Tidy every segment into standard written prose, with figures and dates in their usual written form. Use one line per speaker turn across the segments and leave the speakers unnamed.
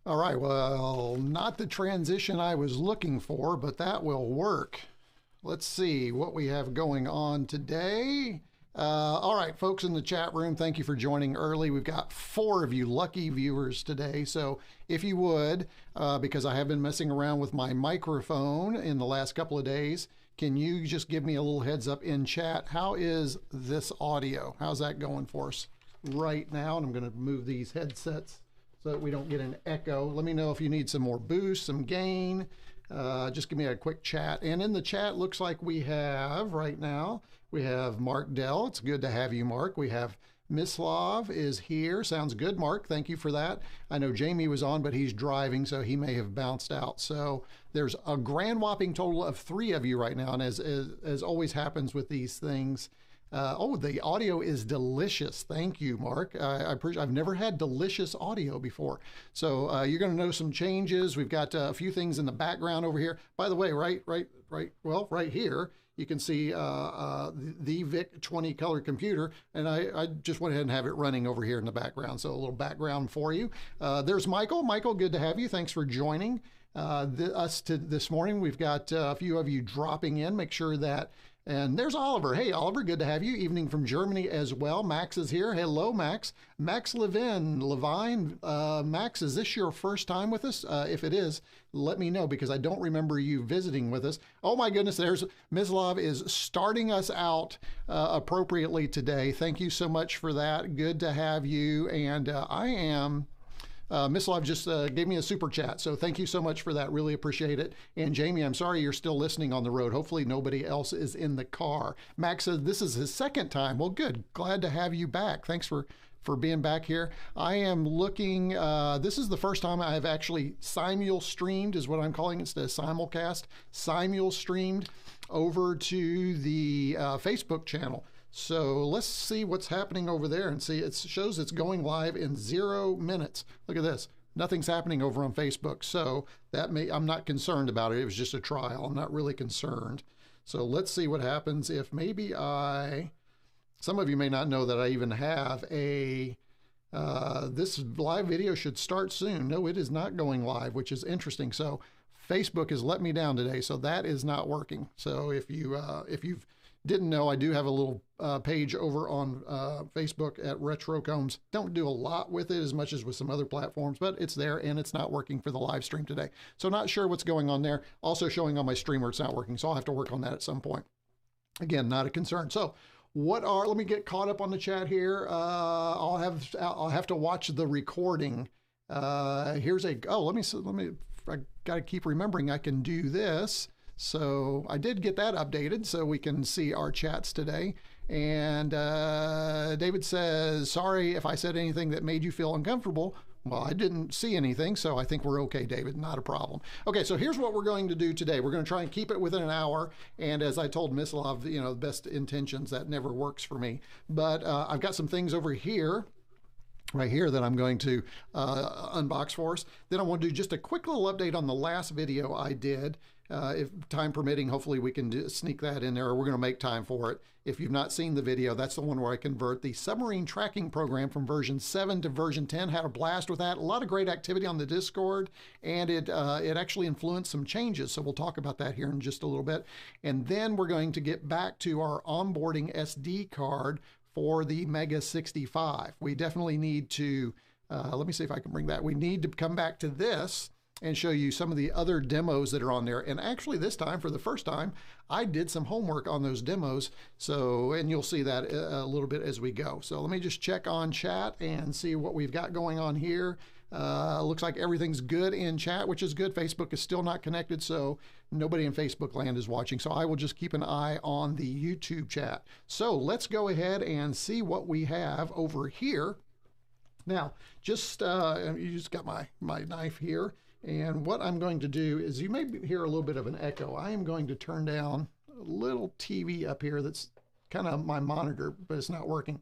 All right, well, not the transition I was looking for, but that will work. Let's see what we have going on today. All right, folks in the chat room, thank you for joining early. We've got 4 of you lucky viewers today. So if you would, because I have been messing around with my microphone in the last couple of days, can you just give me a little heads up in chat? How is this audio? How's that going for us right now? And I'm going to move these headsets so that we don't get an echo. Let me know if you need some more boost, some gain. Just give me a quick chat. And in the chat, looks like we have right now, we have Mark Dell. It's good to have you, Mark. We have Mislav is here. Sounds good, Mark. Thank you for that. I know Jamie was on, but he's driving, so he may have bounced out. So there's a grand whopping total of 3 of you right now. And as always happens with these things, oh, the audio is delicious. Thank you, Mark. I appreciate. I've never had delicious audio before. So you're going to notice some changes. We've got a few things in the background over here. By the way, right here, you can see the VIC-20 color computer, and I just went ahead and have it running over here in the background. So a little background for you. There's Michael. Michael, good to have you. Thanks for joining this morning. We've got a few of you dropping in. Make sure that. And there's Oliver. Hey, Oliver, good to have you. Evening from Germany as well. Max is here. Hello, Max. Max Levine. Max, is this your first time with us? If it is, let me know because I don't remember you visiting with us. Oh, my goodness. There's Mislav is starting us out appropriately today. Thank you so much for that. Good to have you. And I am... Mislav just gave me a super chat, so thank you so much for that. Really appreciate it. And Jamie, I'm sorry you're still listening on the road. Hopefully nobody else is in the car. Max says this is his second time. Well, good. Glad to have you back. Thanks for being back here. I am looking, this is the first time I have actually simul-streamed, is what I'm calling it, instead of simulcast, simul-streamed over to the Facebook channel. So let's see what's happening over there and see. It shows it's going live in 0 minutes. Look at this. Nothing's happening over on Facebook. So I'm not concerned about it. It was just a trial. I'm not really concerned. So let's see what happens if maybe some of you may not know that I even have this live video should start soon. No, it is not going live, which is interesting. So Facebook has let me down today. So that is not working. So if you've didn't know, I do have a little page over on Facebook at Retro Combs. Don't do a lot with it as much as with some other platforms, but it's there and it's not working for the live stream today. So not sure what's going on there. Also showing on my streamer it's not working, so I'll have to work on that at some point. Again, not a concern. So let me get caught up on the chat here. I'll have to watch the recording. I got to keep remembering I can do this. So I did get that updated so we can see our chats today. And David says, sorry if I said anything that made you feel uncomfortable. Well, I didn't see anything, so I think we're okay, David. Not a problem. Okay, so here's what we're going to do today. We're going to try and keep it within an hour. And as I told Mislav, the best intentions, that never works for me. But I've got some things over here. Right here that I'm going to unbox for us. Then I want to do just a quick little update on the last video I did. If time permitting, hopefully we can sneak that in there, or we're going to make time for it. If you've not seen the video, that's the one where I convert the submarine tracking program from version 7 to version 10. Had a blast with that. A lot of great activity on the Discord, and it actually influenced some changes. So we'll talk about that here in just a little bit. And then we're going to get back to our onboarding SD card for the MEGA65. We definitely need to, let me see if I can bring that. We need to come back to this and show you some of the other demos that are on there. And actually this time, for the first time, I did some homework on those demos. So, and you'll see that a little bit as we go. So let me just check on chat and see what we've got going on here. Looks like everything's good in chat, which is good. Facebook is still not connected, so nobody in Facebook land is watching. So I will just keep an eye on the YouTube chat. So let's go ahead and see what we have over here. Now, you just got my knife here. And what I'm going to do is, you may hear a little bit of an echo. I am going to turn down a little TV up here that's kind of my monitor, but it's not working.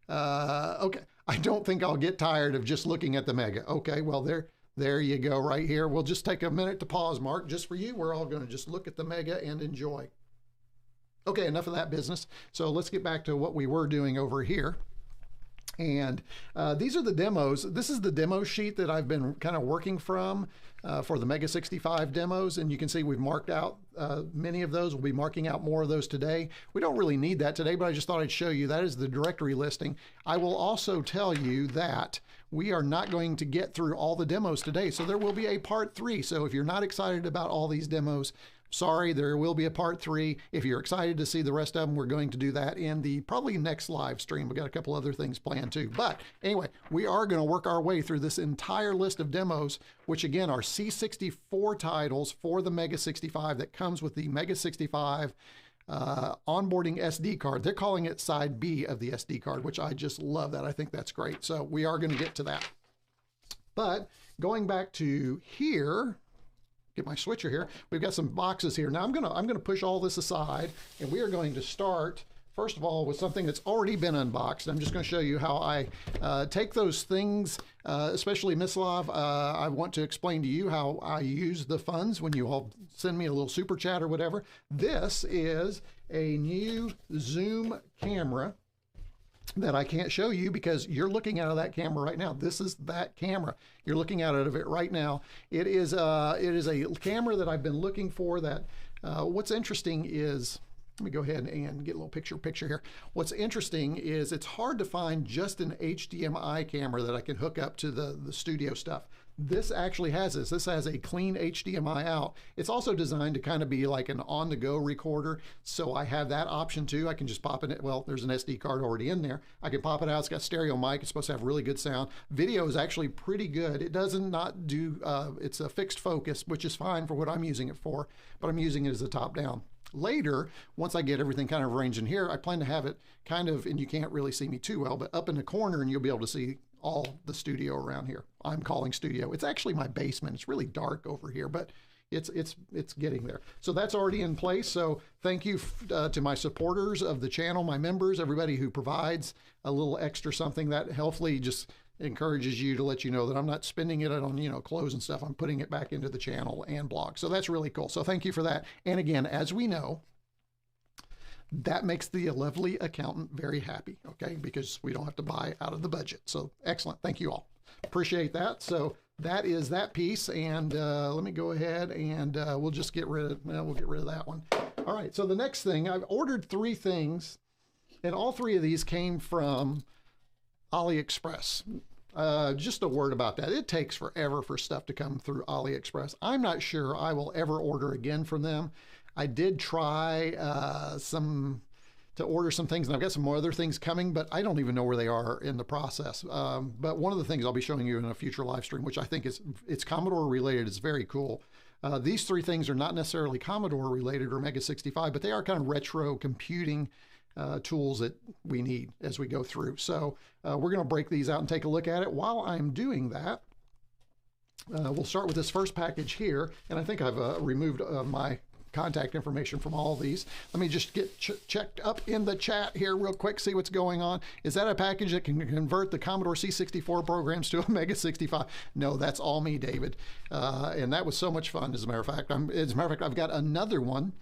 Okay, I don't think I'll get tired of just looking at the Mega. Okay, well, there you go right here. We'll just take a minute to pause, Mark, just for you. We're all going to just look at the Mega and enjoy. Okay, enough of that business. So let's get back to what we were doing over here. And these are the demos. This is the demo sheet that I've been kind of working from for the MEGA65 demos. And you can see we've marked out many of those. We'll be marking out more of those today. We don't really need that today, but I just thought I'd show you. That is the directory listing. I will also tell you that we are not going to get through all the demos today. So there will be a part 3. So if you're not excited about all these demos, sorry, there will be a part 3. If you're excited to see the rest of them, we're going to do that in the probably next live stream. We've got a couple other things planned too. But anyway, we are going to work our way through this entire list of demos, which again are C64 titles for the MEGA65 that comes with the MEGA65 onboarding SD card. They're calling it side B of the SD card, which I just love that. I think that's great. So we are going to get to that. But going back to here, get my switcher here. We've got some boxes here. Now I'm gonna push all this aside, and we are going to start first of all with something that's already been unboxed. I'm just going to show you how I take those things, especially Mislav. I want to explain to you how I use the funds when you all send me a little super chat or whatever. This is a new Zoom camera that I can't show you because you're looking out of that camera right now. This is that camera. You're looking out of it right now. It is a camera that I've been looking for. That what's interesting is, let me go ahead and get a little picture here. What's interesting is it's hard to find just an HDMI camera that I can hook up to the studio stuff. This actually has this. This has a clean HDMI out. It's also designed to kind of be like an on-the-go recorder. So I have that option too. I can just pop it. Well, there's an SD card already in there. I can pop it out. It's got stereo mic. It's supposed to have really good sound. Video is actually pretty good. It doesn't not do, it's a fixed focus, which is fine for what I'm using it for, but I'm using it as a top-down. Later, once I get everything kind of arranged in here, I plan to have it kind of, and you can't really see me too well, but up in the corner, and you'll be able to see all the studio around here. I'm calling studio. It's actually my basement. It's really dark over here, but it's getting there. So that's already in place. So thank you to my supporters of the channel, my members, everybody who provides a little extra something that hopefully just encourages you to let you know that I'm not spending it on, you know, clothes and stuff. I'm putting it back into the channel and blog. So that's really cool. So thank you for that. And again, as we know, that makes the lovely accountant very happy, okay? Because we don't have to buy out of the budget. So excellent. Thank you all. Appreciate that. So that is that piece. And let me go ahead and we'll just get rid of, well, we'll get rid of that one. All right. So the next thing, I've ordered 3 things, and all 3 of these came from AliExpress. Just a word about that. It takes forever for stuff to come through AliExpress. I'm not sure I will ever order again from them. I did try to order some things, and I've got some more other things coming, but I don't even know where they are in the process. But one of the things I'll be showing you in a future live stream, which I think it's Commodore related, is very cool. These 3 things are not necessarily Commodore related or MEGA65, but they are kind of retro computing tools that we need as we go through. So we're going to break these out and take a look at it. While I'm doing that, we'll start with this first package here, and I think I've removed my contact information from all of these. Let me just get checked up in the chat here real quick, see what's going on. Is that a package that can convert the Commodore C64 programs to a MEGA65? No, that's all me, David. And that was so much fun, as a matter of fact. I've got another one.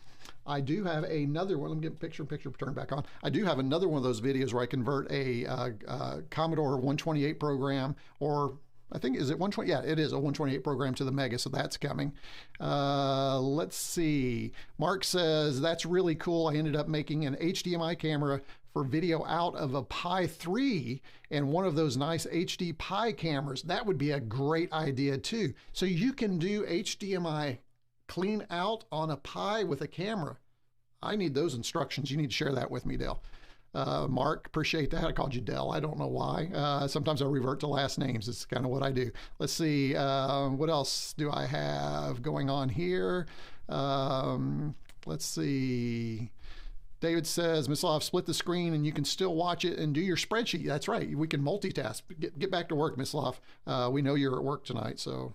I do have another one. Let me get picture turned back on. I do have another one of those videos where I convert a Commodore 128 program, or I think, is it 120? Yeah, it is a 128 program to the Mega, so that's coming. Let's see. Mark says, that's really cool. I ended up making an HDMI camera for video out of a Pi 3 and one of those nice HD Pi cameras. That would be a great idea too. So you can do HDMI clean out on a Pi with a camera. I need those instructions. You need to share that with me, Dale. Mark, appreciate that. I called you Dell. I don't know why. Sometimes I revert to last names. It's kind of what I do. Let's see. What else do I have going on here? Let's see. David says, Mislav, split the screen and you can still watch it and do your spreadsheet. That's right. We can multitask. Get back to work, Mislav. We know you're at work tonight, so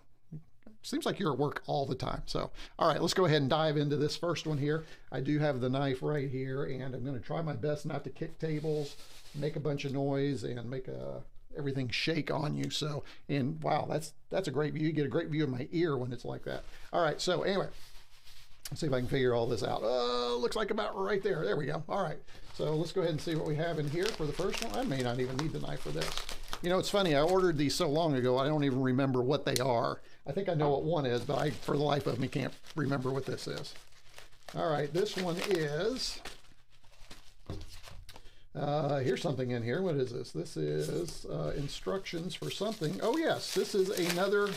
seems like you're at work all the time. So, all right, let's go ahead and dive into this first one here. I do have the knife right here, and I'm going to try my best not to kick tables, make a bunch of noise, and make everything shake on you. So, and wow, that's a great view. You get a great view of my ear when it's like that. All right, so anyway, let's see if I can figure all this out. Looks like about right there. There we go. All right, So let's go ahead and see what we have in here for the first one. I may not even need the knife for this. You know, it's funny, I ordered these so long ago, I don't even remember what they are. I think I know what one is, but I, for the life of me, can't remember what this is. All right, this one is, here's something in here. What is this? This is instructions for something. Oh yes, this is another,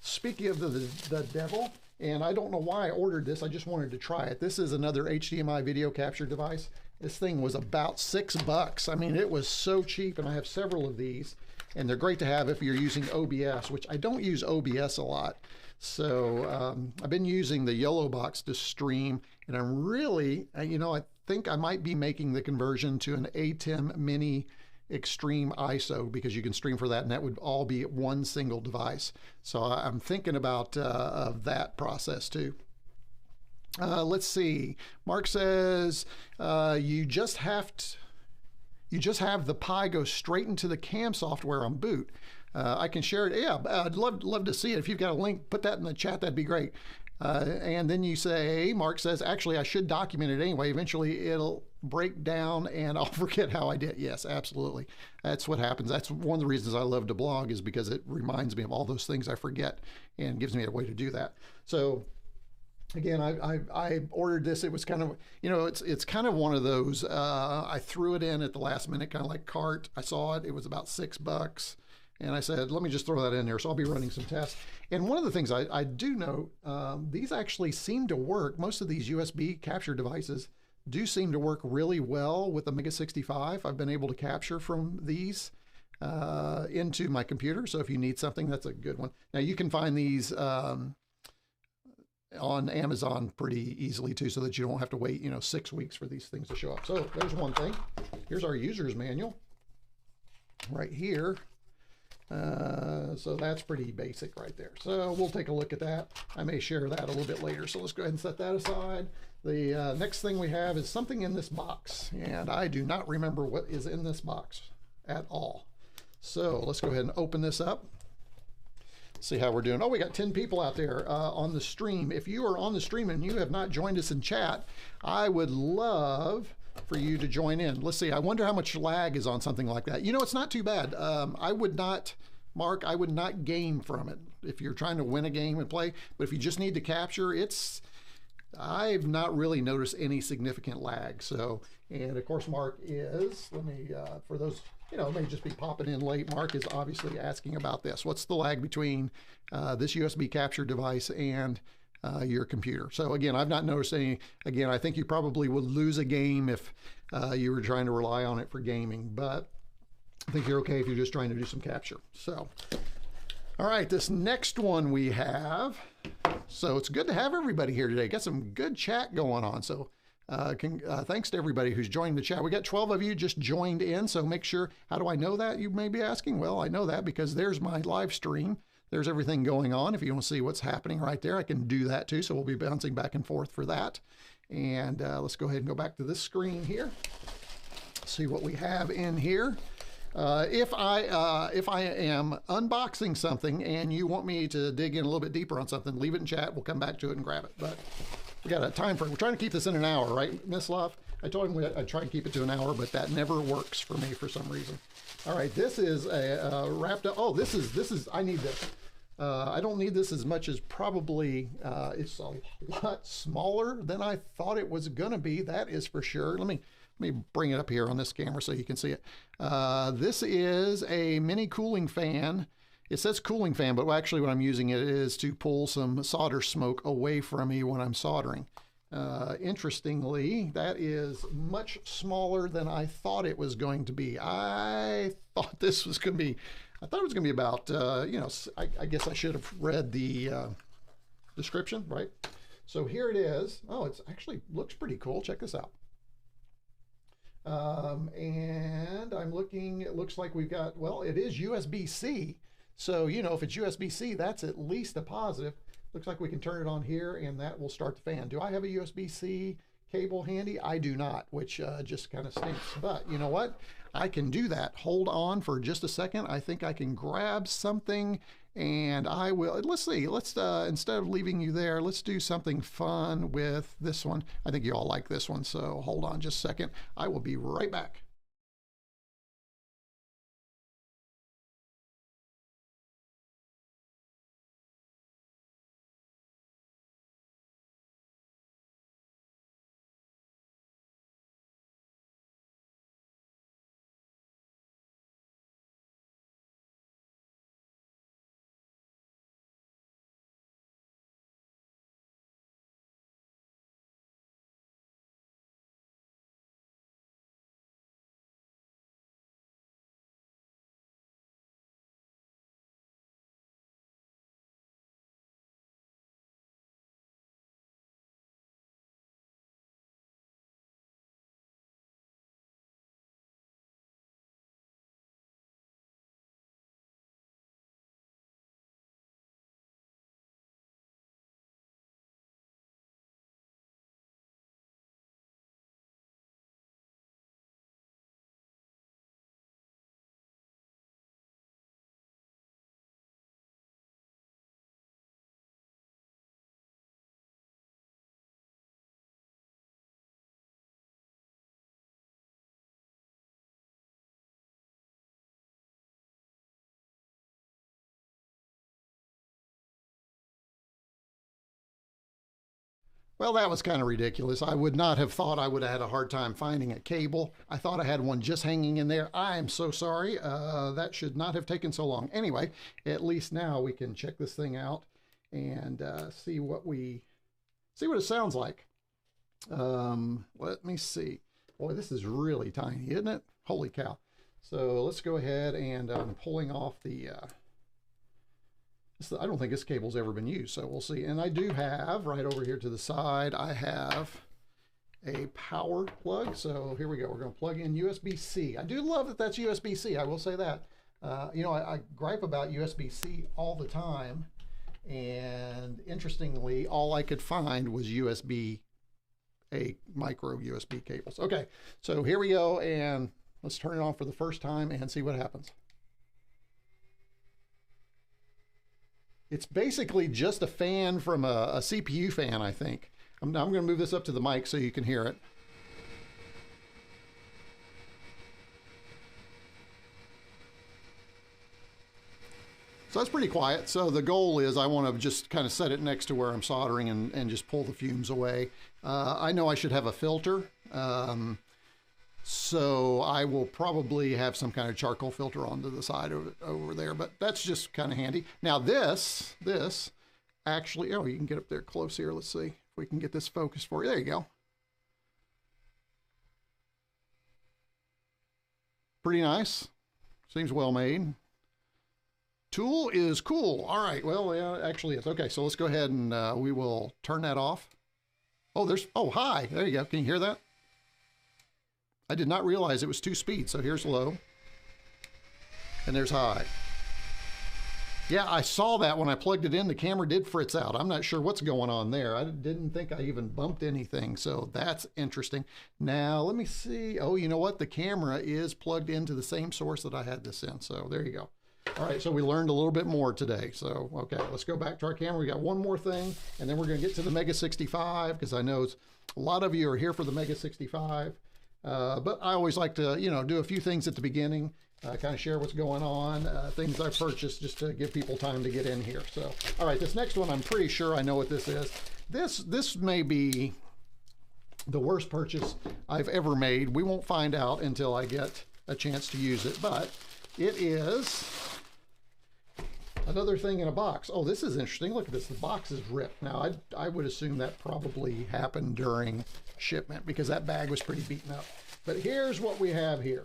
speaking of the devil, and I don't know why I ordered this, I just wanted to try it. This is another HDMI video capture device. This thing was about $6. I mean, it was so cheap, and I have several of these, and they're great to have if you're using OBS, which I don't use OBS a lot. So I've been using the yellow box to stream, and I'm really, you know, I think I might be making the conversion to an ATEM Mini Extreme ISO, because you can stream for that, and that would all be at one single device. So I'm thinking about of that process too. Let's see. Mark says you just have the Pi go straight into the cam software on boot. I can share it. Yeah, I'd love to see it. If you've got a link, put that in the chat. That'd be great. And then you say, Mark says, actually, I should document it anyway. Eventually, it'll break down and I'll forget how I did. Yes, absolutely. That's what happens. That's one of the reasons I love to blog, is because it reminds me of all those things I forget and gives me a way to do that. So again, I ordered this. It was kind of, you know, it's kind of one of those, I threw it in at the last minute, kind of like cart. I saw it. It was about $6. And I said, let me just throw that in there. So I'll be running some tests. And one of the things I do note, these actually seem to work. Most of these USB capture devices do seem to work really well with the MEGA65. I've been able to capture from these into my computer. So if you need something, that's a good one. Now you can find these on Amazon pretty easily too, so that you don't have to wait, you know, 6 weeks for these things to show up. So there's one thing. Here's our user's manual right here. So that's pretty basic right there. So we'll take a look at that. I may share that a little bit later. So let's go ahead and set that aside. The next thing we have is something in this box, and I do not remember what is in this box at all. So let's go ahead and open this up. See how we're doing. Oh, we got 10 people out there on the stream. If you are on the stream and you have not joined us in chat, I would love for you to join in. Let's see. I wonder how much lag is on something like that. You know, it's not too bad. I would not, Mark, I would not game from it if you're trying to win a game and play. But if you just need to capture, I've not really noticed any significant lag. So, and of course, Mark is, let me, for those, you know, may just be popping in late, Mark is obviously asking about this. What's the lag between this USB capture device and your computer? So again, I've not noticed any. Again, I think you probably would lose a game if you were trying to rely on it for gaming, but I think you're okay if you're just trying to do some capture. So, all right, this next one we have. So it's good to have everybody here today. Got some good chat going on. So thanks to everybody who's joined the chat. We got 12 of you just joined in. So make sure, how do I know that, you may be asking? Well, I know that because there's my live stream. There's everything going on. If you want to see what's happening right there, I can do that too. So we'll be bouncing back and forth for that. And let's go ahead and go back to this screen here. See what we have in here. If I am unboxing something and you want me to dig in a little bit deeper on something, leave it in chat. We'll come back to it and grab it. But we got a time frame. We're trying to keep this in an hour, right, Miss Love? I told him I'd try and keep it to an hour, but that never works for me for some reason. All right, this is a wrapped up. Oh, this is. I need this. I don't need this as much as probably. It's a lot smaller than I thought it was gonna be. That is for sure. Let me bring it up here on this camera so you can see it. This is a mini cooling fan. It says cooling fan, but actually what I'm using it is to pull some solder smoke away from me when I'm soldering. Interestingly, that is much smaller than I thought it was going to be. I thought it was going to be about, you know, I guess I should have read the description, right? So here it is. Oh, it's actually looks pretty cool. Check this out. And I'm looking, it looks like we've got, well, it is USB-C. So, you know, if it's USB-C, that's at least a positive. Looks like we can turn it on here and that will start the fan. Do I have a USB-C cable handy? I do not, which just kind of stinks. But you know what? I can do that. Hold on for just a second. I think I can grab something And I will, let's see, let's, instead of leaving you there, let's do something fun with this one. I think you all like this one, so hold on just a second. I will be right back. Well, that was kind of ridiculous. I would not have thought I would have had a hard time finding a cable. I thought I had one just hanging in there. I am so sorry. That should not have taken so long. Anyway, at least now we can check this thing out and see what it sounds like. Let me see. Boy, this is really tiny, isn't it? Holy cow. So let's go ahead and I'm pulling off the I don't think this cable's ever been used, so we'll see. And I do have, right over here to the side, I have a power plug. So here we go. We're going to plug in USB-C. I do love that that's USB-C. I will say that. You know, I gripe about USB-C all the time. And interestingly, all I could find was micro USB cables. Okay, so here we go. And let's turn it on for the first time and see what happens. It's basically just a fan from a CPU fan, I think. I'm going to move this up to the mic so you can hear it. So that's pretty quiet. So the goal is I want to just kind of set it next to where I'm soldering and just pull the fumes away. I know I should have a filter. So I will probably have some kind of charcoal filter onto the side of it over there, but that's just kind of handy. Now this actually, oh, you can get up there close here. Let's see if we can get this focused for you. There you go. Pretty nice. Seems well made. Tool is cool. All right. Well, yeah, actually it's okay. So let's go ahead and we will turn that off. Oh, oh, hi. There you go. Can you hear that? I did not realize it was 2 speeds. So here's low and there's high. Yeah, I saw that when I plugged it in. The camera did fritz out. I'm not sure what's going on there. I didn't think I even bumped anything. So that's interesting. Now, let me see. Oh, you know what? The camera is plugged into the same source that I had this in. So there you go. All right, so we learned a little bit more today. So, okay, let's go back to our camera. We got one more thing, and then we're going to get to the MEGA65 because I know a lot of you are here for the MEGA65. But I always like to, you know, do a few things at the beginning, kind of share what's going on, things I've purchased just to give people time to get in here. So, all right, this next one, I'm pretty sure I know what this is. This may be the worst purchase I've ever made. We won't find out until I get a chance to use it, but it is another thing in a box. Oh, this is interesting. Look at this. The box is ripped. Now, I would assume that probably happened during shipment because that bag was pretty beaten up. But here's what we have here.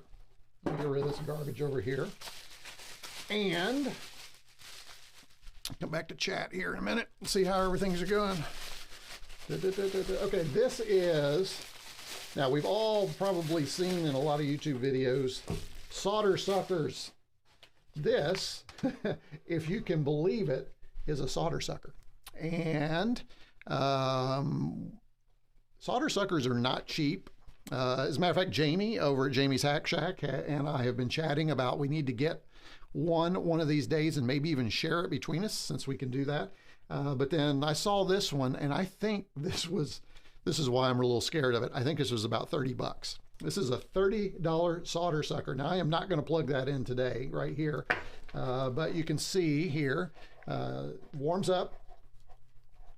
Let me get rid of this garbage over here. And come back to chat here in a minute and see how everything's going. Okay, this is, now we've all probably seen in a lot of YouTube videos, solder suckers. This, if you can believe it, is a solder sucker. And solder suckers are not cheap. As a matter of fact, Jamie over at Jamie's Hack Shack and I have been chatting about we need to get one of these days and maybe even share it between us, since we can do that. But then I saw this one, and I think this is why I'm a little scared of it. I think this was about 30 bucks. This is a $30 solder sucker. Now, I am not going to plug that in today right here, but you can see here, warms up.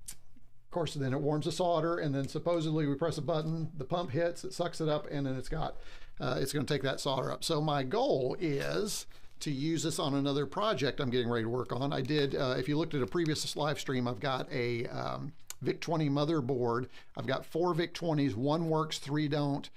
Of course, then it warms the solder, and then supposedly we press a button, the pump hits, it sucks it up, and then it's going to take that solder up. So my goal is to use this on another project I'm getting ready to work on. I did, if you looked at a previous live stream, I've got a VIC-20 motherboard. I've got 4 VIC-20s, 1 works, 3 don't.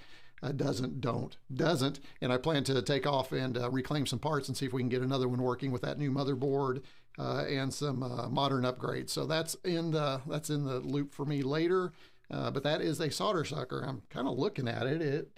Doesn't, and I plan to take off and reclaim some parts and see if we can get another one working with that new motherboard and some modern upgrades. So that's in the loop for me later. But that is a solder sucker. I'm kind of looking at it.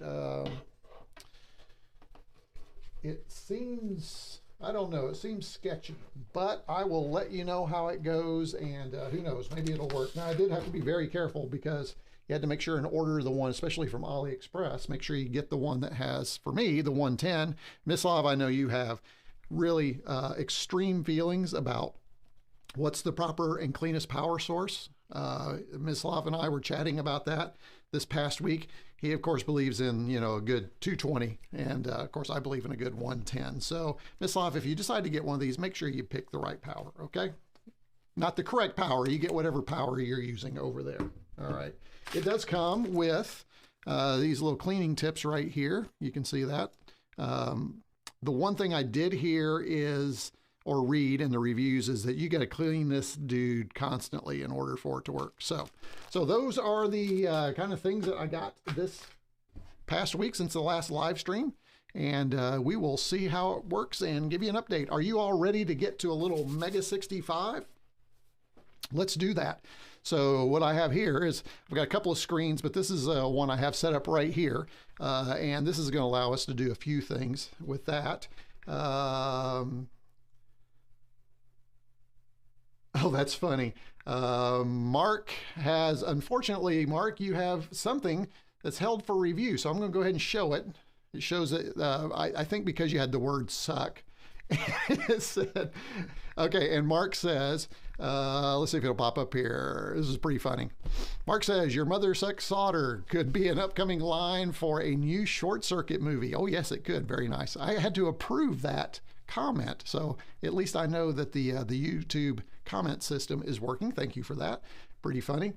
It seems, I don't know, it seems sketchy, but I will let you know how it goes, and who knows, maybe it'll work. Now, I did have to be very careful because you had to make sure and order the one, especially from AliExpress, make sure you get the one that has, for me, the 110. Mislav, I know you have really extreme feelings about what's the proper and cleanest power source. Mislav and I were chatting about that this past week. He, of course, believes in, you know, a good 220, and of course, I believe in a good 110. So, Mislav, if you decide to get one of these, make sure you pick the right power, okay? Not the correct power. You get whatever power you're using over there. All right. It does come with these little cleaning tips right here. You can see that. The one thing I did hear is, or read in the reviews, is that you got to clean this dude constantly in order for it to work. So those are the kind of things that I got this past week since the last live stream. And we will see how it works and give you an update. Are you all ready to get to a little MEGA65? Let's do that. So what I have here is, I've got a couple of screens, but this is one I have set up right here. And this is going to allow us to do a few things with that. Oh, that's funny. Mark has, unfortunately, Mark, you have something that's held for review. So I'm going to go ahead and show it. It shows that, I think because you had the word suck. It said, okay, and Mark says, let's see if it'll pop up here. This is pretty funny. Mark says, your mother sucks solder could be an upcoming line for a new Short Circuit movie. Oh, yes, it could. Very nice. I had to approve that comment. So at least I know that the YouTube comment system is working. Thank you for that. Pretty funny.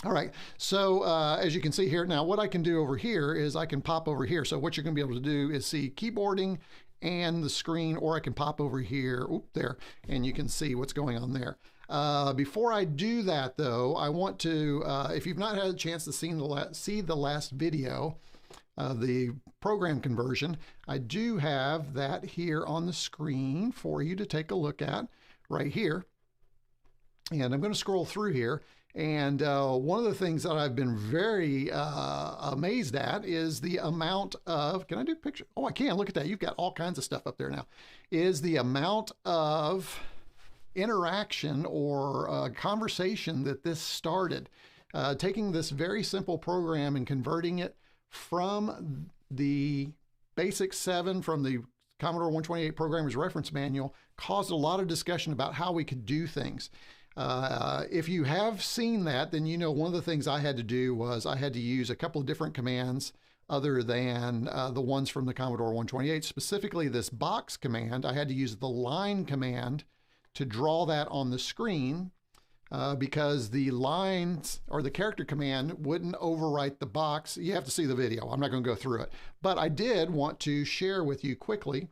All right, so as you can see here, now what I can do over here is I can pop over here. So what you're going to be able to do is see keyboarding and the screen, or I can pop over here, there, and you can see what's going on there. Before I do that, though, I want to, if you've not had a chance to see the last video, the program conversion, I do have that here on the screen for you to take a look at right here. And I'm going to scroll through here. And one of the things that I've been very amazed at is the amount of, can I do picture? Oh, I can. Look at that. You've got all kinds of stuff up there now. Is the amount of interaction or conversation that this started. Taking this very simple program and converting it from the Basic 7 from the Commodore 128 Programmer's Reference Manual caused a lot of discussion about how we could do things. If you have seen that, then you know one of the things I had to do was I had to use a couple of different commands other than the ones from the Commodore 128. Specifically this box command, I had to use the line command to draw that on the screen because the lines or the character command wouldn't overwrite the box. You have to see the video. I'm not going to go through it. But I did want to share with you quickly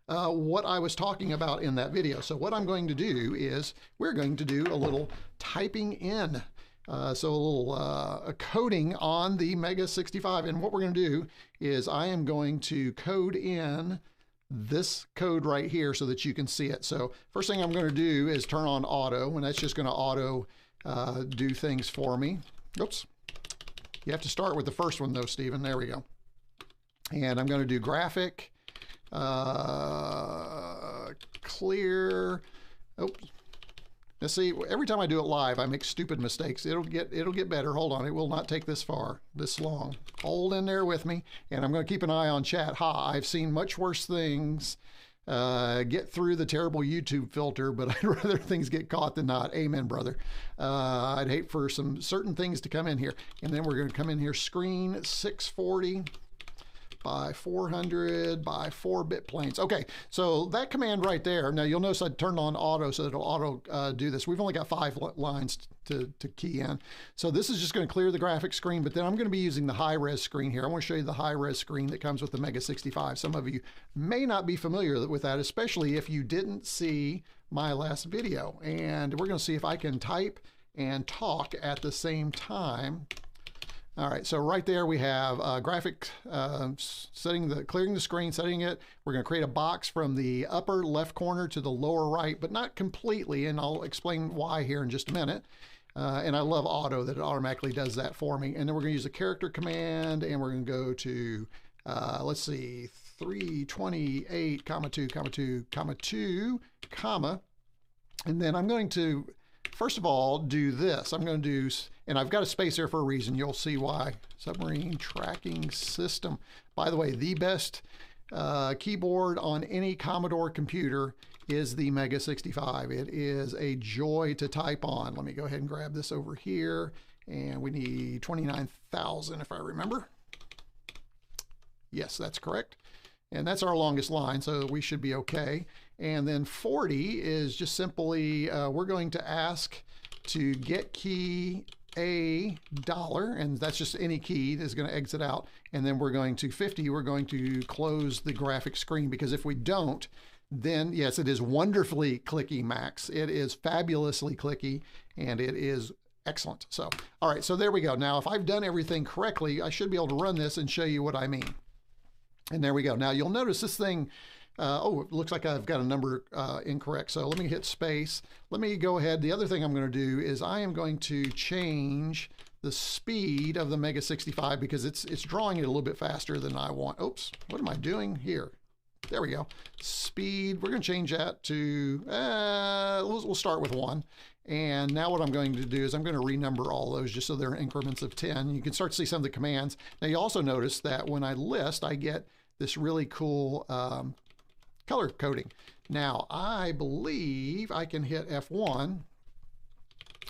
what I was talking about in that video. So what I'm going to do is we're going to do a little typing in. So a little coding on the MEGA65. And what we're going to do is I am going to code in this code right here so that you can see it. So first thing I'm going to do is turn on auto, and that's just going to auto do things for me. Oops. You have to start with the first one though, Stephen. There we go. And I'm going to do graphic. Clear. Oops. Now see, every time I do it live, I make stupid mistakes. It'll get better. Hold on, it will not take this long. Hold in there with me, and I'm going to keep an eye on chat. I've seen much worse things get through the terrible YouTube filter, but I'd rather things get caught than not. Amen, brother. I'd hate for some certain things to come in here. And then we're going to come in here, screen 640 by 400 by 4-bit planes. Okay, so that command right there, now you'll notice I turned on auto so it'll auto do this. We've only got 5 lines to key in. So this is just going to clear the graphics screen, but then I'm going to be using the high-res screen here. I want to show you the high-res screen that comes with the MEGA65. Some of you may not be familiar with that, especially if you didn't see my last video. And we're going to see if I can type and talk at the same time. All right, so right there we have graphic clearing the screen, setting it. We're going to create a box from the upper left corner to the lower right, but not completely, and I'll explain why here in just a minute. And I love auto, that it automatically does that for me. And then we're going to use the character command, and we're going to go to, let's see, 328, comma 2, comma 2, comma 2, comma. And then I'm going to, first of all, do this. I'm going to do, and I've got a space there for a reason. You'll see why. Submarine tracking system. By the way, the best keyboard on any Commodore computer is the MEGA65. It is a joy to type on. Let me go ahead and grab this over here. And we need 29,000 if I remember. Yes, that's correct. And that's our longest line, so we should be okay. And then 40 is just simply, we're going to ask to get key $1, and that's just any key is going to exit out. And then we're going to 50, we're going to close the graphic screen, because if we don't, then yes, it is wonderfully clicky, Max. It is fabulously clicky, and it is excellent. So, all right, so there we go. Now, if I've done everything correctly, I should be able to run this and show you what I mean. And there we go. Now, you'll notice this thing, oh, it looks like I've got a number incorrect. So let me hit space. Let me go ahead. The other thing I'm going to do is I am going to change the speed of the MEGA65, because it's drawing it a little bit faster than I want. Oops, what am I doing here? There we go. Speed, we're going to change that to, we'll start with 1. And now what I'm going to do is I'm going to renumber all those just so they're in increments of 10. You can start to see some of the commands. Now you also notice that when I list, I get this really cool color coding. Now I believe I can hit F1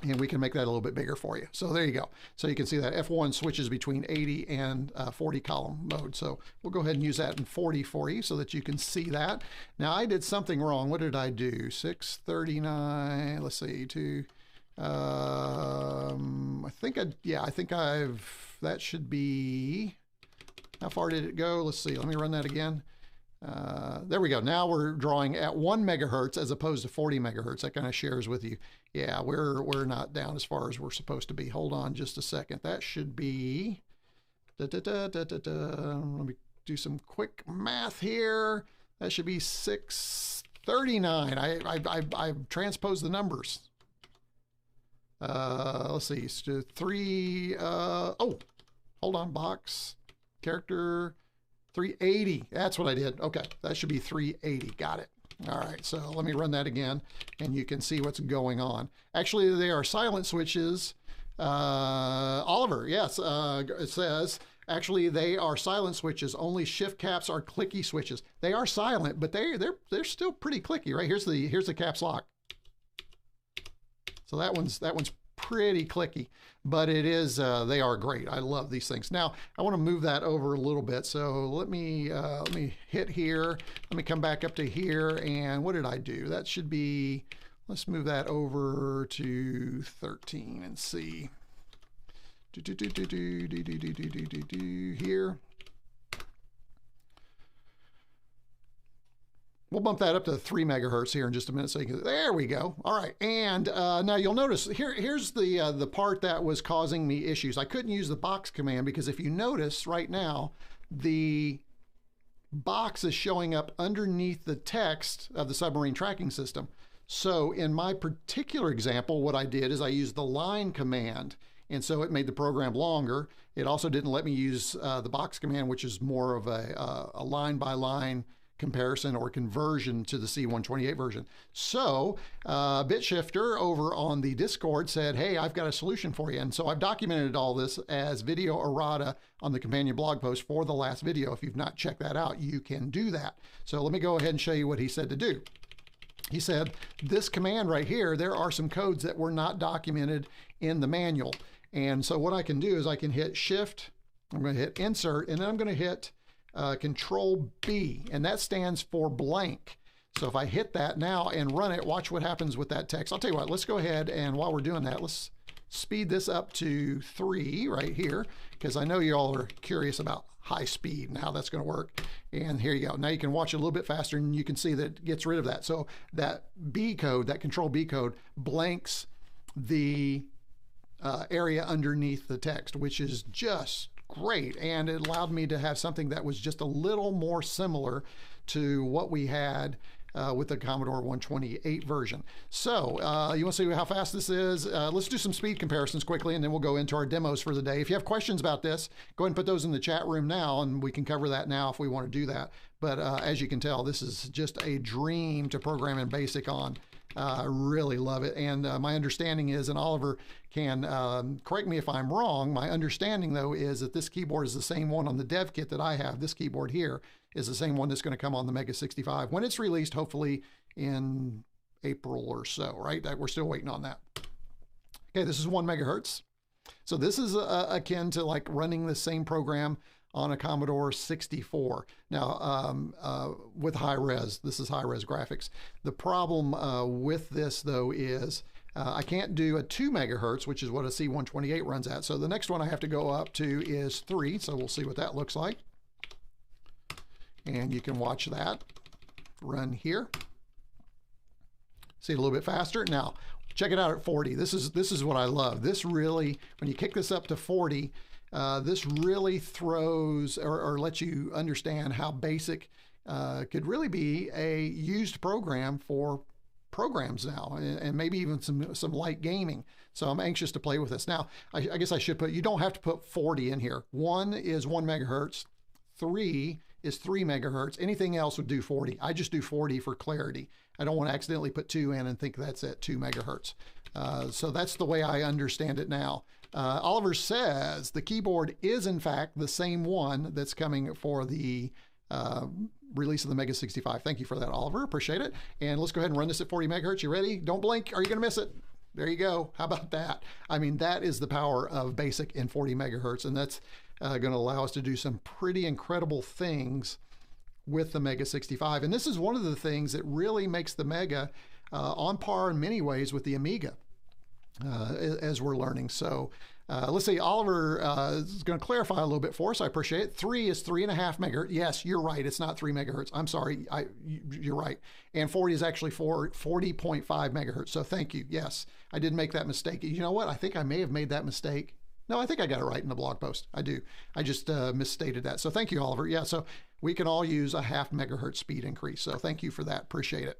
and we can make that a little bit bigger for you. So there you go. So you can see that F1 switches between 80 and 40 column mode. So we'll go ahead and use that in 40 for you so that you can see that. Now I did something wrong. What did I do? 639, let's see, I think that should be, how far did it go? Let's see, let me run that again. There we go. Now we're drawing at 1 megahertz as opposed to 40 megahertz. That kind of shares with you. Yeah, we're not down as far as we're supposed to be. Hold on just a second. That should be, let me do some quick math here. That should be 639. I've transposed the numbers. Let's see, so 3, oh, hold on, box, character, 380. That's what I did. Okay, that should be 380. Got it. All right, so let me run that again, and you can see what's going on. Actually, they are silent switches. Oliver, yes, it says, actually, they are silent switches. Only shift caps are clicky switches. They are silent, but they're still pretty clicky, right? Here's the caps lock. So that one's pretty clicky, but it is, they are great. I love these things. Now, I want to move that over a little bit. So let me hit here. Let me come back up to here. And what did I do? That should be, let's move that over to 13 and see. Here. We'll bump that up to 3 megahertz here in just a minute. So you can, there we go. All right. And now you'll notice here's the part that was causing me issues. I couldn't use the box command because if you notice right now, the box is showing up underneath the text of the submarine tracking system. So in my particular example, what I did is I used the line command. And so it made the program longer. It also didn't let me use the box command, which is more of a line by line comparison or conversion to the C128 version. So BitShifter over on the Discord said, hey, I've got a solution for you. And so I've documented all this as video errata on the companion blog post for the last video. If you've not checked that out, you can do that. So let me go ahead and show you what he said to do. He said, this command right here, there are some codes that were not documented in the manual. And so what I can do is I can hit Shift, I'm going to hit Insert, and then I'm going to hit Control B, and that stands for blank. So if I hit that now and run it, watch what happens with that text. I'll tell you what, let's go ahead and while we're doing that, let's speed this up to 3 right here, because I know you all are curious about high speed and how that's going to work. And here you go. Now you can watch it a little bit faster and you can see that it gets rid of that. So that B code, that Control B code, blanks the area underneath the text, which is just great. And it allowed me to have something that was just a little more similar to what we had with the Commodore 128 version. So you want to see how fast this is? Let's do some speed comparisons quickly, and then we'll go into our demos for the day. If you have questions about this, go ahead and put those in the chat room now, and we can cover that now if we want to do that. But as you can tell, this is just a dream to program in BASIC on. I really love it. And my understanding is, and Oliver can correct me if I'm wrong, my understanding though is that this keyboard is the same one on the dev kit that I have. This keyboard here is the same one that's going to come on the MEGA65 when it's released, hopefully in April or so, right? We're still waiting on that. Okay, this is 1 megahertz. So this is akin to like running the same program on a Commodore 64. Now, with high res, this is high res graphics. The problem with this though is I can't do a 2 megahertz, which is what a C128 runs at. So the next one I have to go up to is 3. So we'll see what that looks like. And you can watch that run here. See it a little bit faster. Now, check it out at 40. This is what I love. This really, when you kick this up to 40, this really throws or lets you understand how BASIC could really be a used program for programs now, and maybe even some light gaming. So I'm anxious to play with this. Now, I guess I should put, you don't have to put 40 in here. 1 is 1 megahertz. 3 is 3 megahertz. Anything else would do 40. I just do 40 for clarity. I don't want to accidentally put 2 in and think that's at 2 megahertz. So that's the way I understand it now. Oliver says the keyboard is in fact the same one that's coming for the release of the MEGA65. Thank you for that, Oliver. Appreciate it. And let's go ahead and run this at 40 megahertz. You ready? Don't blink. Are you going to miss it? There you go. How about that? I mean, that is the power of BASIC in 40 megahertz, and that's going to allow us to do some pretty incredible things with the MEGA65. And this is one of the things that really makes the Mega on par in many ways with the Amiga, as we're learning. So let's see, Oliver is going to clarify a little bit for us. I appreciate it. 3 is 3.5 megahertz. Yes, you're right. It's not 3 megahertz. I'm sorry. You're right. And 40 is actually 40.5 megahertz. So thank you. Yes, I did make that mistake. You know what? I think I may have made that mistake. No, I think I got it right in the blog post. I do. I just misstated that. So thank you, Oliver. Yeah, so we can all use a 0.5 megahertz speed increase. So thank you for that. Appreciate it.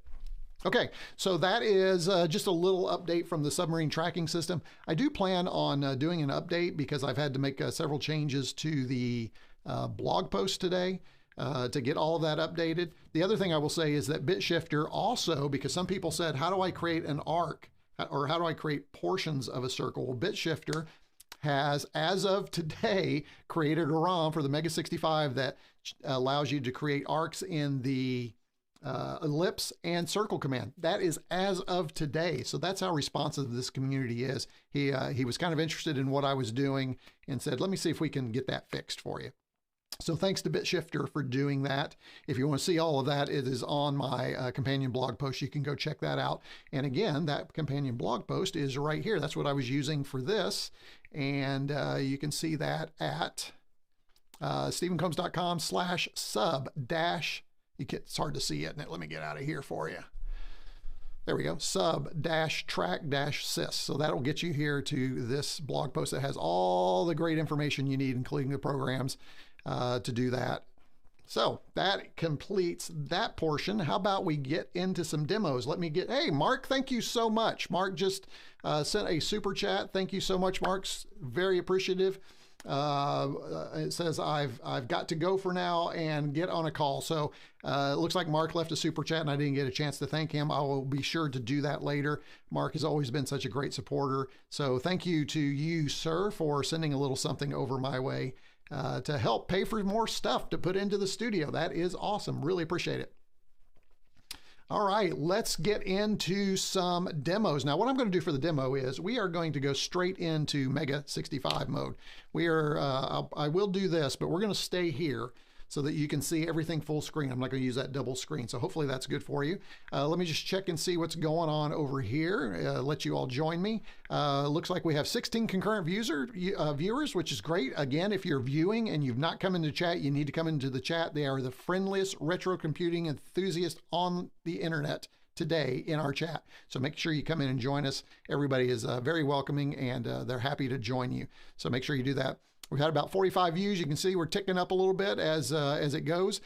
Okay, so that is just a little update from the submarine tracking system. I do plan on doing an update because I've had to make several changes to the blog post today to get all of that updated. The other thing I will say is that BitShifter also, because some people said, how do I create an arc or how do I create portions of a circle? Well, BitShifter has, as of today, created a ROM for the MEGA65 that allows you to create arcs in the ellipse and circle command. That is as of today. So that's how responsive this community is. He was kind of interested in what I was doing and said, let me see if we can get that fixed for you. So thanks to BitShifter for doing that. If you want to see all of that, it is on my companion blog post. You can go check that out. And again, that companion blog post is right here. That's what I was using for this. And you can see that at stephencombs.com/sub- it's hard to see it, isn't it? Let me get out of here for you. There we go, sub-track-sys. So that'll get you here to this blog post that has all the great information you need, including the programs to do that. So that completes that portion. How about we get into some demos? Hey, Mark, thank you so much. Mark just sent a super chat. Thank you so much, Mark. Very appreciative. It says I've got to go for now and get on a call. So it looks like Mark left a super chat and I didn't get a chance to thank him. I will be sure to do that later. Mark has always been such a great supporter. So thank you to you, sir, for sending a little something over my way to help pay for more stuff to put into the studio. That is awesome. Really appreciate it. All right, let's get into some demos. Now, what I'm going to do for the demo is we are going to go straight into MEGA65 mode. I will do this, but we're going to stay here so that you can see everything full screen. I'm not going to use that double screen, so hopefully that's good for you. Let me just check and see what's going on over here. Let you all join me. Looks like we have 16 concurrent viewers, which is great. Again, if you're viewing and you've not come into chat, you need to come into the chat. They are the friendliest retro computing enthusiasts on the internet today in our chat. So make sure you come in and join us. Everybody is very welcoming and they're happy to join you. So make sure you do that. We've had about 45 views. You can see we're ticking up a little bit as it goes,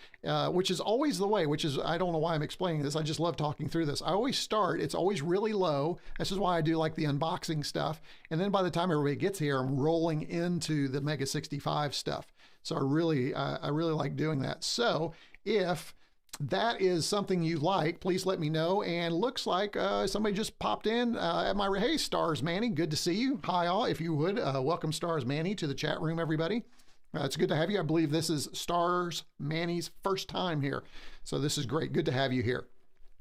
which is always the way, I don't know why I'm explaining this. I just love talking through this. I always start, it's always really low. This is why I do like the unboxing stuff. And then by the time everybody gets here, I'm rolling into the MEGA65 stuff. So I really like doing that. So if that is something you like, please let me know. And looks like somebody just popped in at my, hey, Stars Manny, good to see you. Hi all, if you would, welcome Stars Manny to the chat room, everybody. It's good to have you. I believe this is Stars Manny's first time here. So this is great, good to have you here.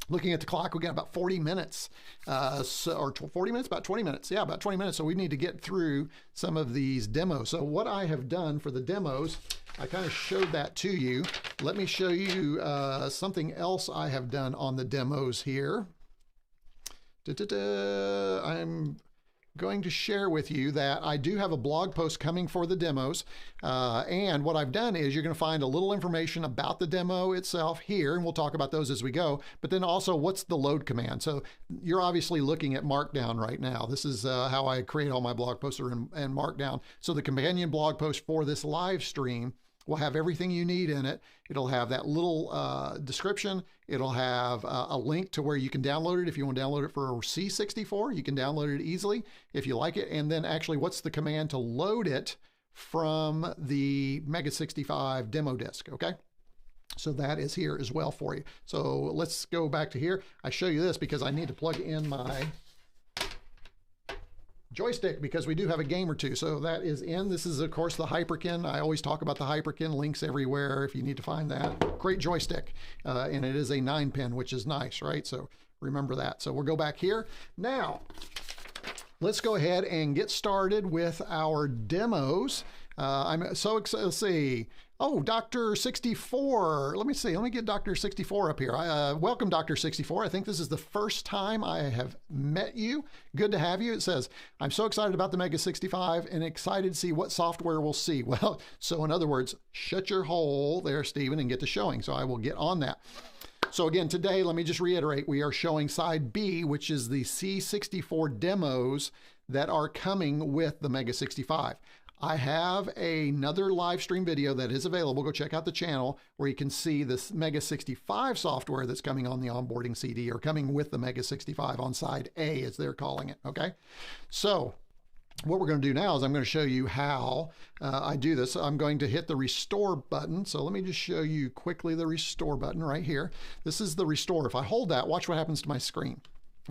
Looking at the clock, we got about 40 minutes, or 40 minutes, about 20 minutes. Yeah, about 20 minutes. So we need to get through some of these demos. So what I have done for the demos, I kind of showed that to you. Let me show you something else I have done on the demos here. I'm going to share with you that I do have a blog post coming for the demos. And what I've done is you're going to find a little information about the demo itself here, and we'll talk about those as we go, but then also what's the load command. So you're obviously looking at Markdown right now. This is how I create all my blog posts are in Markdown. So the companion blog post for this live stream will have everything you need in it. It'll have that little description. It'll have a link to where you can download it. If you want to download it for a C64, you can download it easily if you like it. And then actually what's the command to load it from the MEGA65 demo disk, okay? So that is here as well for you. So let's go back to here. I show you this because I need to plug in my joystick because we do have a game or two. So that is in. This is, of course, the Hyperkin. I always talk about the Hyperkin. Links everywhere if you need to find that. Great joystick. And it is a 9-pin, which is nice, right? So remember that. So we'll go back here. Now, let's go ahead and get started with our demos. I'm so excited. Let's see. Oh, Dr. 64. Let me see. Let me get Dr. 64 up here. Welcome, Dr. 64. I think this is the first time I have met you. Good to have you. It says, I'm so excited about the MEGA65 and excited to see what software we'll see. Well, so in other words, shut your hole there, Stephen, and get to showing. So I will get on that. So again, today, let me just reiterate, we are showing side B, which is the C64 demos that are coming with the MEGA65. I have another live stream video that is available. Go check out the channel where you can see this MEGA65 software that's coming on the onboarding CD or coming with the MEGA65 on side A, as they're calling it, okay? So what we're going to do now is I'm going to show you how I do this. I'm going to hit the restore button. So let me just show you quickly the restore button right here. This is the restore. If I hold that, watch what happens to my screen.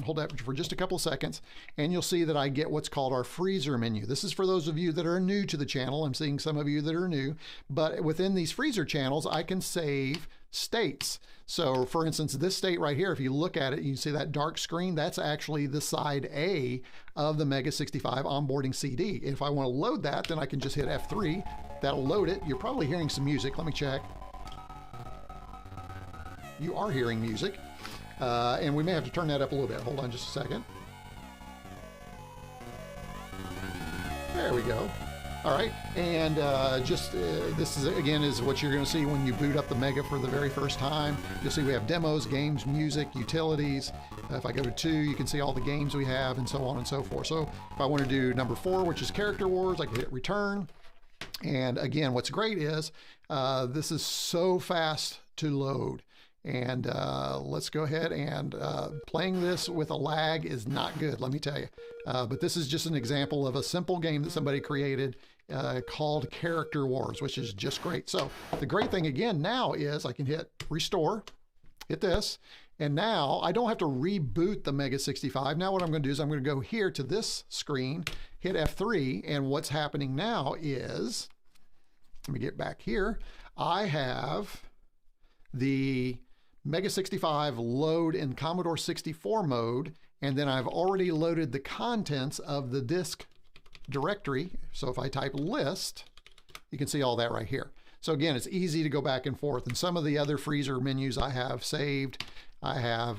Hold that for just a couple of seconds, and you'll see that I get what's called our freezer menu. This is for those of you that are new to the channel. I'm seeing some of you that are new, but within these freezer channels, I can save states. So for instance, this state right here, if you look at it, you see that dark screen, that's actually the side A of the MEGA65 onboarding CD. If I want to load that, then I can just hit F3. That'll load it. You're probably hearing some music. Let me check. You are hearing music. And we may have to turn that up a little bit. Hold on just a second. There we go. All right, and this is again is what you're going to see when you boot up the Mega for the very first time. You'll see we have demos, games, music, utilities. If I go to 2, you can see all the games we have and so on and so forth. So if I want to do number 4, which is Character Wars, I can hit return. And again, what's great is this is so fast to load. And let's go ahead and playing this with a lag is not good, let me tell you. But this is just an example of a simple game that somebody created called Character Wars, which is just great. So the great thing again now is I can hit restore, hit this, and now I don't have to reboot the MEGA65. Now what I'm going to do is I'm going to go here to this screen, hit F3, and what's happening now is, let me get back here, I have the MEGA65 load in Commodore 64 mode, and then I've already loaded the contents of the disk directory. So if I type list, you can see all that right here. So again, it's easy to go back and forth. And some of the other freezer menus I have saved, I have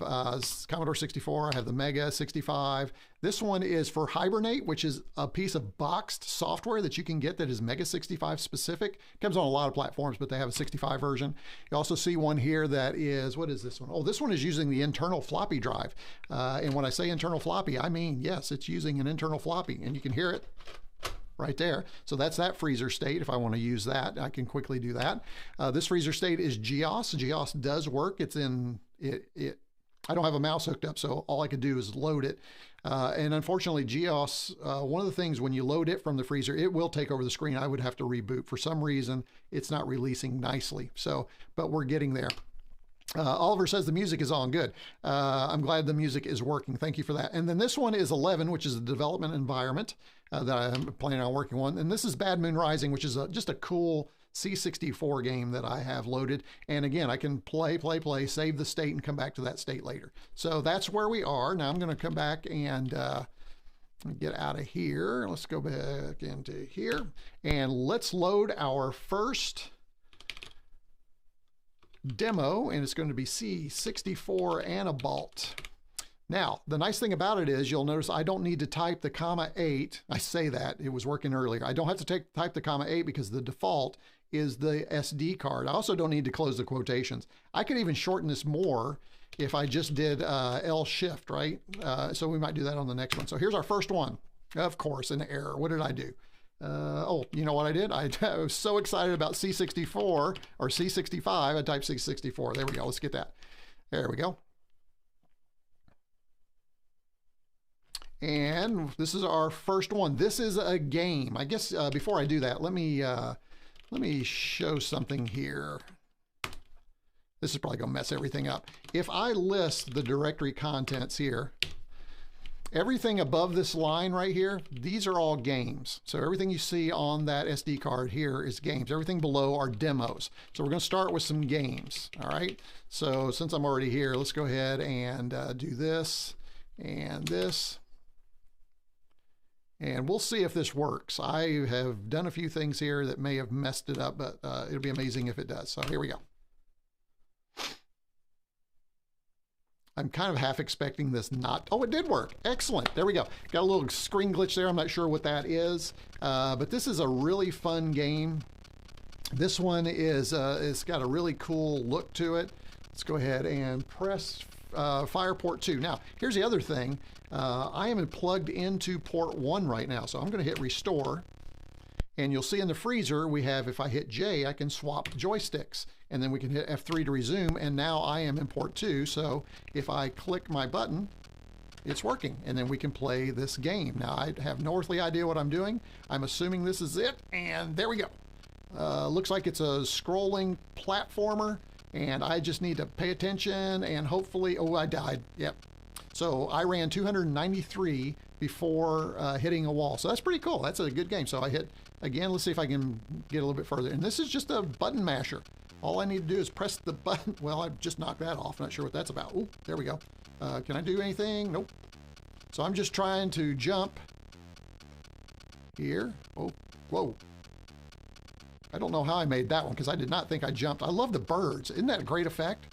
Commodore 64, I have the MEGA65. This one is for Hibernate, which is a piece of boxed software that you can get that is MEGA65 specific. It comes on a lot of platforms, but they have a 65 version. You also see one here that is, what is this one? Oh, this one is using the internal floppy drive. And when I say internal floppy, I mean, yes, it's using an internal floppy, and you can hear it right there. So that's that freezer state. If I want to use that, I can quickly do that. This freezer state is GEOS. GEOS does work. It's in it. I don't have a mouse hooked up, so all I could do is load it. And unfortunately, GEOS, one of the things when you load it from the freezer, it will take over the screen. I would have to reboot. For some reason, it's not releasing nicely. So, but we're getting there. Oliver says the music is on. Good. I'm glad the music is working. Thank you for that. And then this one is 11, which is a development environment that I'm planning on working on. And this is Bad Moon Rising, which is just a cool C64 game that I have loaded. And again, I can play, save the state and come back to that state later. So that's where we are. Now I'm going to come back and get out of here. Let's go back into here and let's load our first demo, and it's going to be C64 Anabalt. Now, the nice thing about it is you'll notice I don't need to type the -8. I say that, it was working earlier. I don't have to type the -8 because the default is the SD card. I also don't need to close the quotations. I could even shorten this more if I just did L shift, right? So we might do that on the next one. So here's our first one. Of course, an error. What did I do? Oh, you know what I did? I was so excited about C64 or C65, I typed C64. There we go. Let's get that. There we go. And this is our first one. This is a game. I guess before I do that, let me show something here. This is probably going to mess everything up. If I list the directory contents here, everything above this line right here, these are all games. So everything you see on that SD card here is games. Everything below are demos. So we're going to start with some games. All right. So since I'm already here, let's go ahead and do this and this. And we'll see if this works. I have done a few things here that may have messed it up, but it'll be amazing if it does. So here we go. I'm kind of half expecting this not. Oh, it did work. Excellent. There we go. Got a little screen glitch there. I'm not sure what that is, but this is a really fun game. This one is it's got a really cool look to it. Let's go ahead and press fire port 2. Now, here's the other thing. I am plugged into port 1 right now, so I'm going to hit restore. And you'll see in the freezer, we have, if I hit J, I can swap joysticks. And then we can hit F3 to resume, and now I am in port 2. So if I click my button, it's working. And then we can play this game. Now, I have no earthly idea what I'm doing. I'm assuming this is it, and there we go. Looks like it's a scrolling platformer, and I just need to pay attention, and hopefully, oh, I died. Yep. So I ran 293 before hitting a wall. So that's pretty cool. That's a good game. So I hit again. Let's see if I can get a little bit further. And this is just a button masher. All I need to do is press the button. Well, I just knocked that off. Not sure what that's about. Oh, there we go. Can I do anything? Nope. So I'm just trying to jump here. Oh, whoa. I don't know how I made that one because I did not think I jumped. I love the birds. Isn't that a great effect?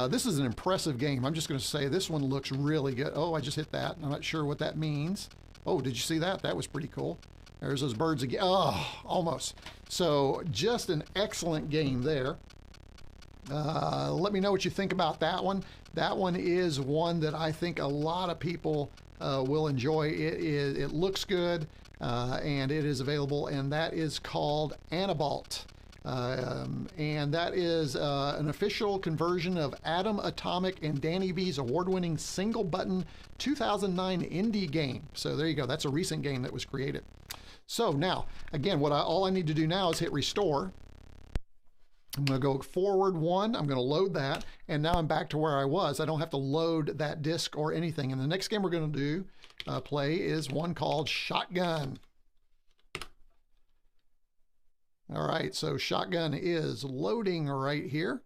This is an impressive game. I'm just going to say this one looks really good. Oh, I just hit that. I'm not sure what that means. Oh, did you see that? That was pretty cool. There's those birds again. Oh, almost. So just an excellent game there. Let me know what you think about that one. That one is one that I think a lot of people will enjoy. It looks good, and it is available, and that is called Anabalt. And that is an official conversion of Atom, Atomic, and Danny V's award-winning single-button 2009 indie game. So there you go. That's a recent game that was created. So now, again, all I need to do now is hit restore. I'm going to go forward 1. I'm going to load that, and now I'm back to where I was. I don't have to load that disk or anything. And the next game we're going to do play is one called Shotgun. All right, so Shotgun is loading right here.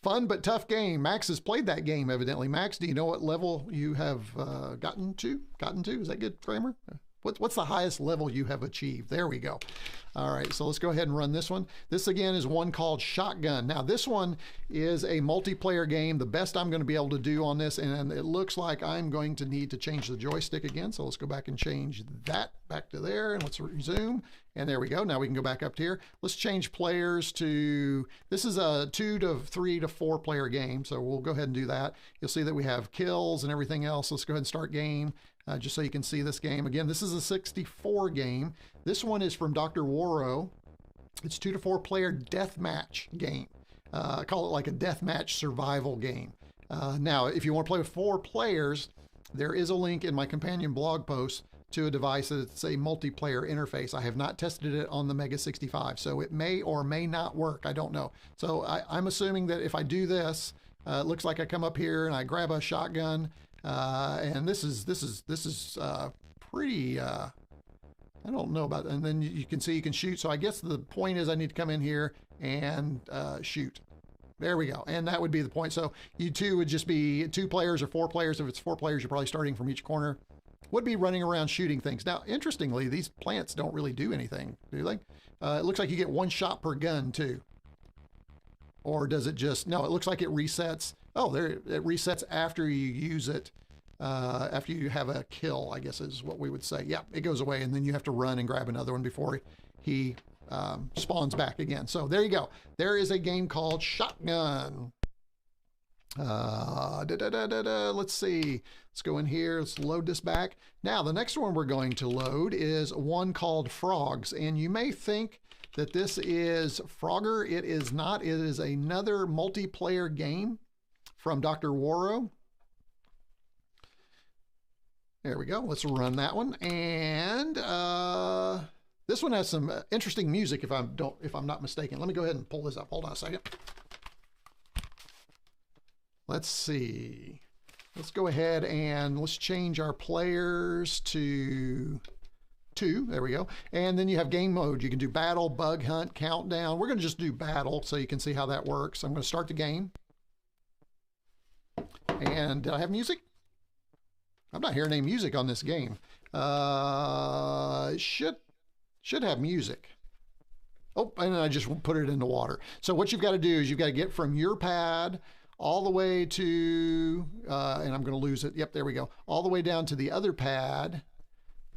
Fun but tough game. Max has played that game, evidently. Max, do you know what level you have gotten to? Is that good grammar? What's the highest level you have achieved? There we go. All right, so let's go ahead and run this one. This again is one called Shotgun. Now this one is a multiplayer game. The best I'm going to be able to do on this, and it looks like I'm going to need to change the joystick again. So let's go back and change that back to there, and let's resume. And there we go. Now we can go back up to here. Let's change players to, this is a 2 to 3 to 4 player game. So we'll go ahead and do that. You'll see that we have kills and everything else. Let's go ahead and start game. Just so you can see this game. Again, this is a 64 game. This one is from Dr. Waro. It's 2 to 4 player deathmatch game. I call it like a deathmatch survival game. Now, if you want to play with 4 players, there is a link in my companion blog post to a device that's a multiplayer interface. I have not tested it on the MEGA65, so it may or may not work. I don't know. So I'm assuming that if I do this, it looks like I come up here and I grab a shotgun. And this is pretty, I don't know about, and then you can see you can shoot. So I guess the point is I need to come in here and shoot. There we go. And that would be the point. So you two would just be 2 players or 4 players. If it's 4 players, you're probably starting from each corner. Would be running around shooting things. Now, interestingly, these plants don't really do anything, do they? It looks like you get 1 shot per gun too. Or does it just, no, it looks like it resets. Oh, there, it resets after you use it, after you have a kill, I guess is what we would say. Yeah, it goes away, and then you have to run and grab another one before he spawns back again. So there you go. There is a game called Shotgun. Let's see. Let's go in here. Let's load this back. Now, the next one we're going to load is one called Frogs, and you may think that this is Frogger. It is not. It is another multiplayer game from Dr. Waro. There we go. Let's run that one. And this one has some interesting music if I'm not mistaken. Let me go ahead and pull this up. Hold on a second. Let's see. Let's go ahead and let's change our players to 2. There we go. And then you have game mode. You can do battle, bug hunt, countdown. We're going to just do battle so you can see how that works. I'm going to start the game. And did I have music? I'm not hearing any music on this game. Should have music. Oh, and I just put it in the water. So what you've got to do is you've got to get from your pad all the way to, and I'm going to lose it. Yep, there we go. All the way down to the other pad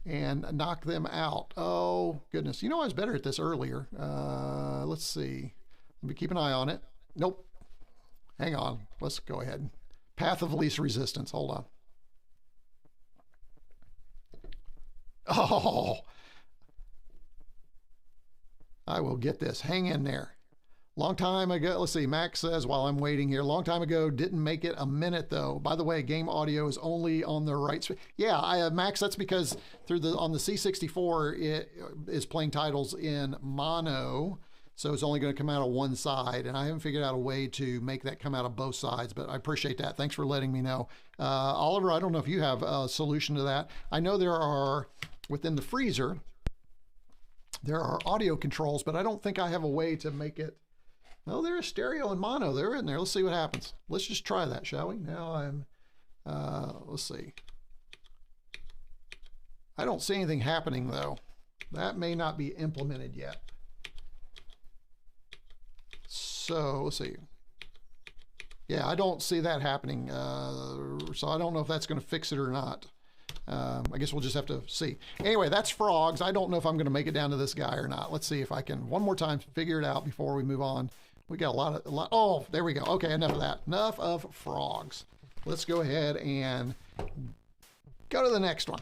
and knock them out. Oh, goodness. You know, I was better at this earlier. Let's see. Let me keep an eye on it. Nope. Hang on. Let's go ahead. Path of least resistance. Hold on. Oh, I will get this. Hang in there. Long time ago, let's see, Max says while I'm waiting here, long time ago, didn't make it a minute though. By the way, game audio is only on the right. Yeah, Max, that's because on the C64, it is playing titles in mono. So it's only going to come out of one side, and I haven't figured out a way to make that come out of both sides, but I appreciate that. Thanks for letting me know. Oliver, I don't know if you have a solution to that. I know there are, within the freezer, there are audio controls, but I don't think I have a way to make it. No, there is stereo and mono. They're in there. Let's see what happens. Let's just try that, shall we? Now I'm, let's see. I don't see anything happening, though. That may not be implemented yet. So let's see. Yeah, I don't see that happening. So I don't know if that's going to fix it or not. I guess we'll just have to see. Anyway, that's Frogs. I don't know if I'm going to make it down to this guy or not. Let's see if I can one more time figure it out before we move on. We got a lot. Oh, there we go. Okay, enough of that. Enough of Frogs. Let's go ahead and go to the next one.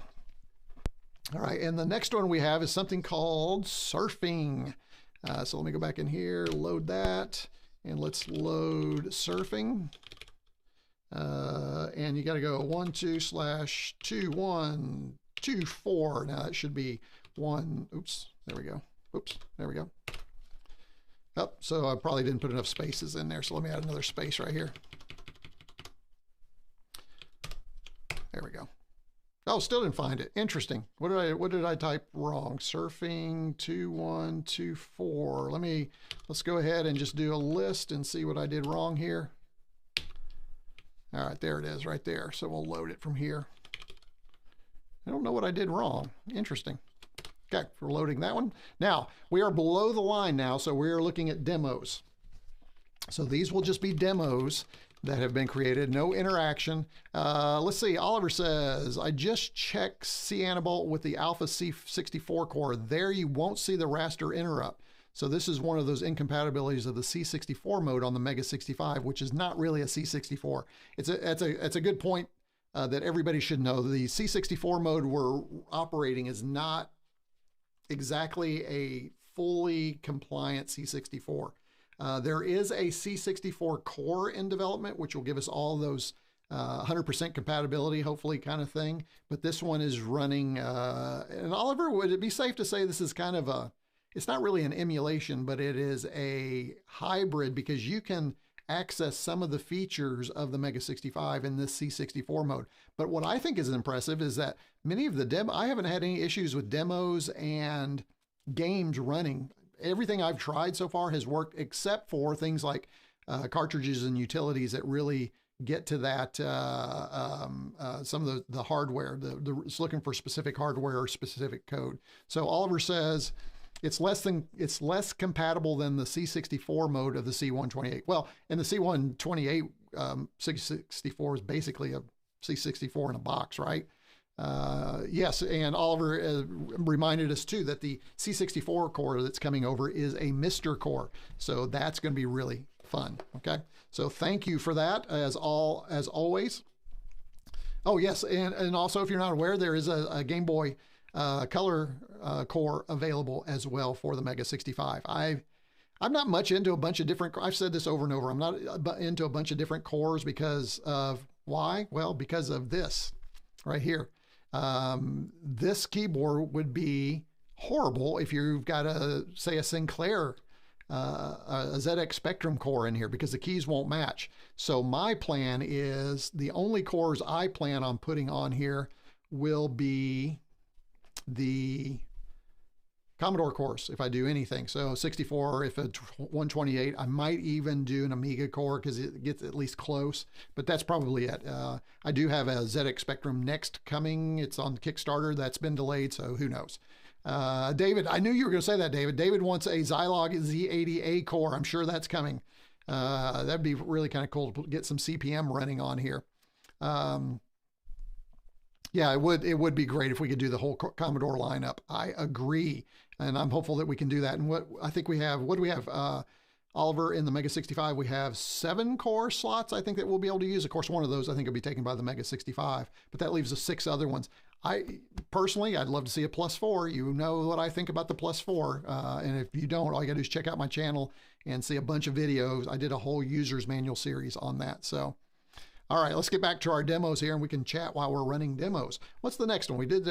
All right, and the next one we have is something called Surfing. So let me go back in here, load that, and let's load Surfing. And you got to go 1, 2/2, 1, 24. Now that should be 1. Oops, there we go. Oops, there we go. Oh, so I probably didn't put enough spaces in there. So let me add another space right here. There we go. Oh, still didn't find it. Interesting. What did I type wrong? Surfing 2124. Let's go ahead and just do a list and see what I did wrong here. All right, there it is right there. So we'll load it from here. I don't know what I did wrong. Interesting. Okay, we're loading that one. Now, we are below the line now, so we're looking at demos. So these will just be demos that have been created, no interaction. Let's see, Oliver says, I just checked Cannibal with the Alpha C64 core. There you won't see the raster interrupt. So this is one of those incompatibilities of the C64 mode on the MEGA65, which is not really a C64. It's a good point that everybody should know. The C64 mode we're operating is not exactly a fully compliant C64. There is a C64 core in development, which will give us all those 100% compatibility, hopefully, kind of thing. But this one is running, and Oliver, would it be safe to say this is kind of it's not really an emulation, but it is a hybrid, because you can access some of the features of the MEGA65 in this C64 mode. But what I think is impressive is that many of the I haven't had any issues with demos and games running. Everything I've tried so far has worked, except for things like cartridges and utilities that really get to that, some of the hardware, it's looking for specific hardware or specific code. So Oliver says, it's less compatible than the C64 mode of the C128. Well, and the C128 C64 is basically a C64 in a box, right? Yes, and Oliver reminded us too that the C64 core that's coming over is a Mr. core, so that's going to be really fun. Okay, so thank you for that as always. Oh yes, and also if you're not aware, there is a Game Boy Color core available as well for the MEGA65. I'm not much into a bunch of different, I've said this over and over, I'm not into a bunch of different cores because of, why? Well, because of this right here. This keyboard would be horrible if you've got say a Sinclair, a ZX Spectrum core in here, because the keys won't match. So my plan is, the only cores I plan on putting on here will be the Commodore cores if I do anything. So 64, if a 128, I might even do an Amiga core because it gets at least close, but that's probably it. I do have a ZX Spectrum next coming. It's on Kickstarter. That's been delayed, so who knows. David, I knew you were going to say that, David. David wants a Zilog Z80A core. I'm sure that's coming. That'd be really kind of cool to get some CPM running on here. Yeah, it would be great if we could do the whole Commodore lineup. I agree, and I'm hopeful that we can do that. And what do we have, Oliver, in the MEGA65, we have 7 core slots, I think, that we'll be able to use. Of course, one of those I think will be taken by the MEGA65, but that leaves us 6 other ones. Personally, I'd love to see a +4. You know what I think about the +4, and if you don't, all you gotta do is check out my channel and see a bunch of videos. I did a whole user's manual series on that. So, all right, let's get back to our demos here, and we can chat while we're running demos. What's the next one? We did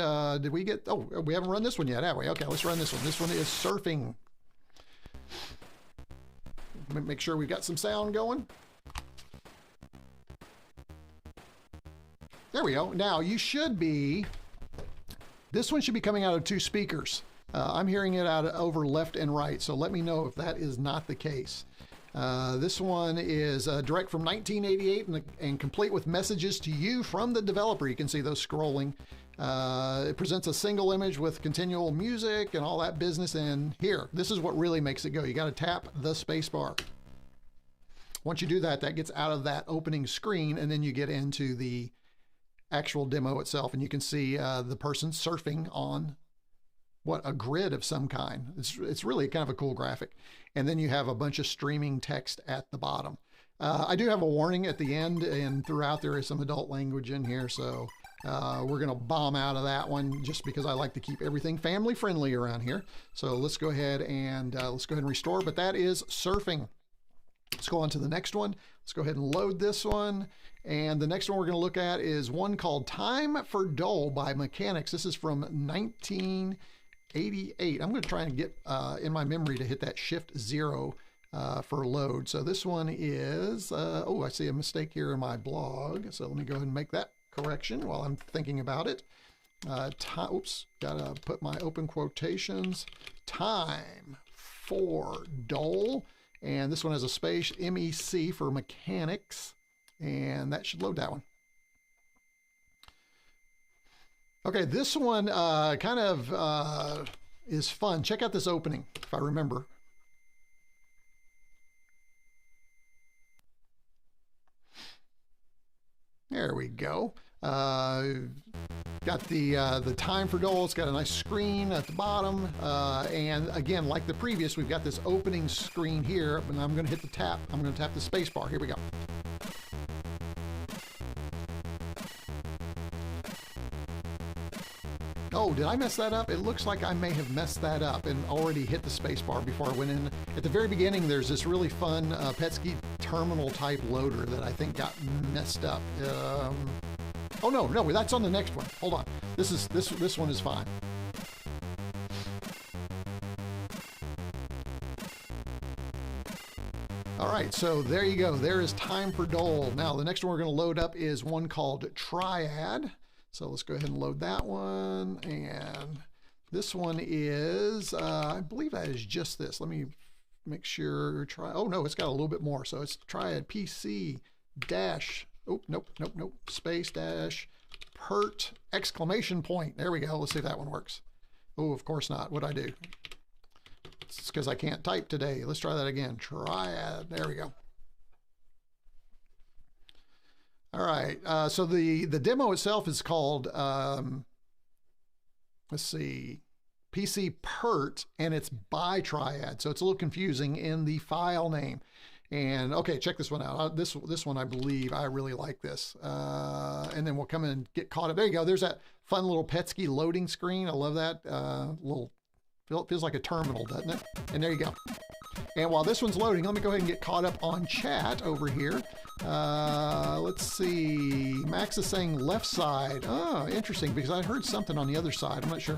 we get, oh, we haven't run this one yet, have we? Okay, let's run this one. This one is surfing. Make sure we've got some sound going. There we go. Now you should be, this one should be coming out of 2 speakers. I'm hearing it out over left and right, so let me know if that is not the case. This one is direct from 1988 and complete with messages to you from the developer. You can see those scrolling. It presents a single image with continual music and all that business. And here, this is what really makes it go. You got to tap the space bar. Once you do that, that gets out of that opening screen, and then you get into the actual demo itself, and you can see the person surfing on a grid of some kind. It's really kind of a cool graphic. And then you have a bunch of streaming text at the bottom. I do have a warning at the end, and throughout there is some adult language in here, so we're gonna bomb out of that one just because I like to keep everything family friendly around here. So let's go ahead and restore, but that is surfing. Let's go on to the next one. Let's go ahead and load this one. And the next one we're going to look at is one called Time for Dole by Mechanics. This is from 1988. I'm going to try and get in my memory to hit that Shift 0 for load. So this one is, oh, I see a mistake here in my blog. So let me go ahead and make that correction while I'm thinking about it. Oops, gotta put my open quotations. Time for Dole. And this one has a space, MEC for Mechanics. And that should load that one. Okay, this one kind of is fun. Check out this opening, if I remember. There we go. Got the time for Dole. It's got a nice screen at the bottom. And again, like the previous, we've got this opening screen here. And I'm going to hit the tap. I'm going to tap the space bar. Here we go. Oh, did I mess that up? It looks like I may have messed that up and already hit the space bar before I went in. At the very beginning, there's this really fun Petsky terminal type loader that I think got messed up. Oh no, that's on the next one. Hold on. This one is fine. All right, so there you go. There is Time for Dole. Now the next one we're going to load up is one called Triad. So let's go ahead and load that one. And this one is, I believe that is just this. Let me make sure. Oh no, it's got a little bit more. So it's Triad PC dash. Oh, nope. Space dash PERT exclamation point. There we go. Let's see if that one works. Oh, of course not. What'd I do? It's because I can't type today. Let's try that again. Triad. There we go. All right. So the demo itself is called, let's see, PC PERT, and it's by Triad. So it's a little confusing in the file name. And okay, check this one out. This one, I believe, I really like this. And then we'll come in and get caught up. There you go. There's that fun little Petsky loading screen. I love that. Feels like a terminal, doesn't it? And there you go. And while this one's loading, let me go ahead and get caught up on chat over here. Let's see. Max is saying left side. Oh, interesting, because I heard something on the other side. I'm not sure.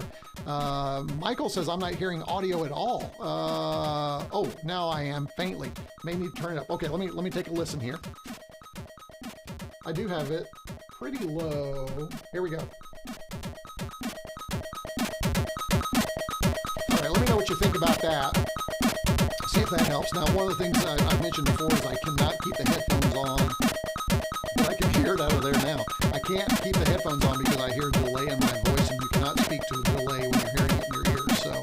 Michael says I'm not hearing audio at all. Oh, now I am faintly. May need to turn it up. Okay, let me take a listen here. I do have it pretty low. Here we go. All right, let me know what you think about that. See if that helps. Now, one of the things I've mentioned before is I cannot keep the headphones on. But I can hear it out of there now. I can't keep the headphones on because I hear a delay in my voice, and you cannot speak to a delay when you're hearing it in your ears. So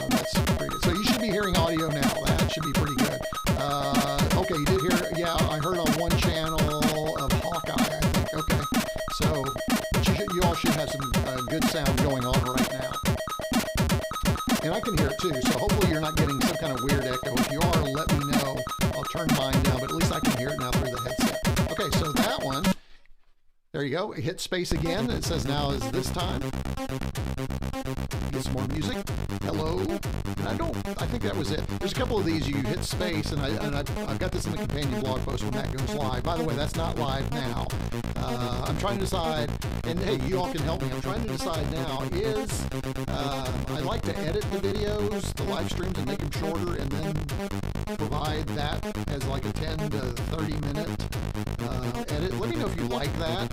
that's pretty good. So you should be hearing audio now. That should be pretty good. Okay, you did hear. Yeah, I heard on one channel of Hawkeye, I think. Okay, so you all should have some good sound going on right now. And I can hear it too, so hopefully you're not getting some kind of weird echo. If you are, let me know. I'll turn mine down, but at least I can hear it now through the headset. Okay, so that one, there you go. Hit space again. It says now is this time. Get some more music. Hello. And I think that was it. There's a couple of these you hit space, and I've got this in the companion blog post when that goes live. By the way, that's not live now. I'm trying to decide, and hey, you all can help me. I'm trying to decide now is, I like to edit the videos, the live streams, and make them shorter, and then provide that as like a 10 to 30 minute edit. Let me know if you like that.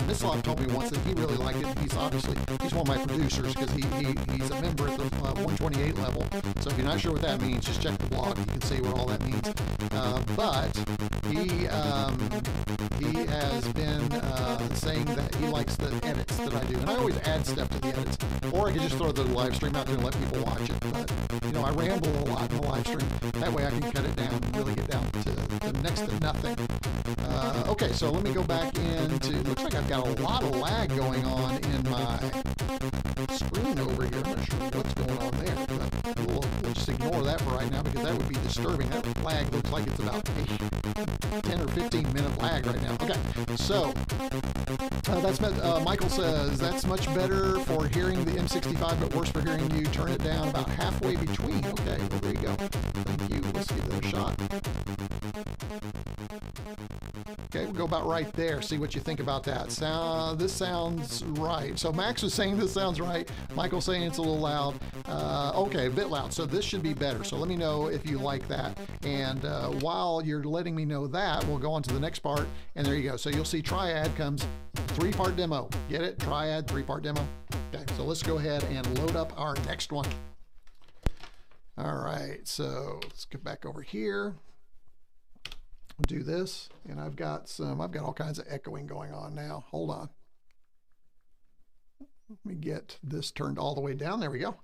Mislav told me once that he really liked it. He's one of my producers because he's a member at the 128 level. So if you're not sure what that means, just check the blog. You can see what all that means. But he has been saying that he likes the edits that I do. And I always add stuff to the edits. Or I could just throw the live stream out there and let people watch it. But, you know, I ramble a lot in the live stream. That way I can cut it down and really get down to next to nothing. Okay, so let me go back into, looks like I've got a lot of lag going on in my screen over here. I'm not sure what's going on there, but we'll just ignore that for right now because that would be disturbing. That lag looks like it's about a 10 or 15 minute lag right now. Okay, so Michael says that's much better for hearing the M65, but worse for hearing you. Turn it down about halfway between. Okay, well, there you go. Thank you. Let's give that a shot. Okay, we'll go about right there. See what you think about that. This sounds right. So Max was saying this sounds right. Michael's saying it's a little loud. Okay, a bit loud. So this should be better. So let me know if you like that. And while you're letting me know that, we'll go on to the next part. And there you go. So you'll see Triad comes 3-part demo. Get it? Triad, 3-part demo. Okay, so let's go ahead and load up our next one. All right, so let's get back over here. Do this, and I've got all kinds of echoing going on now. Hold on. Let me get this turned all the way down. There we go.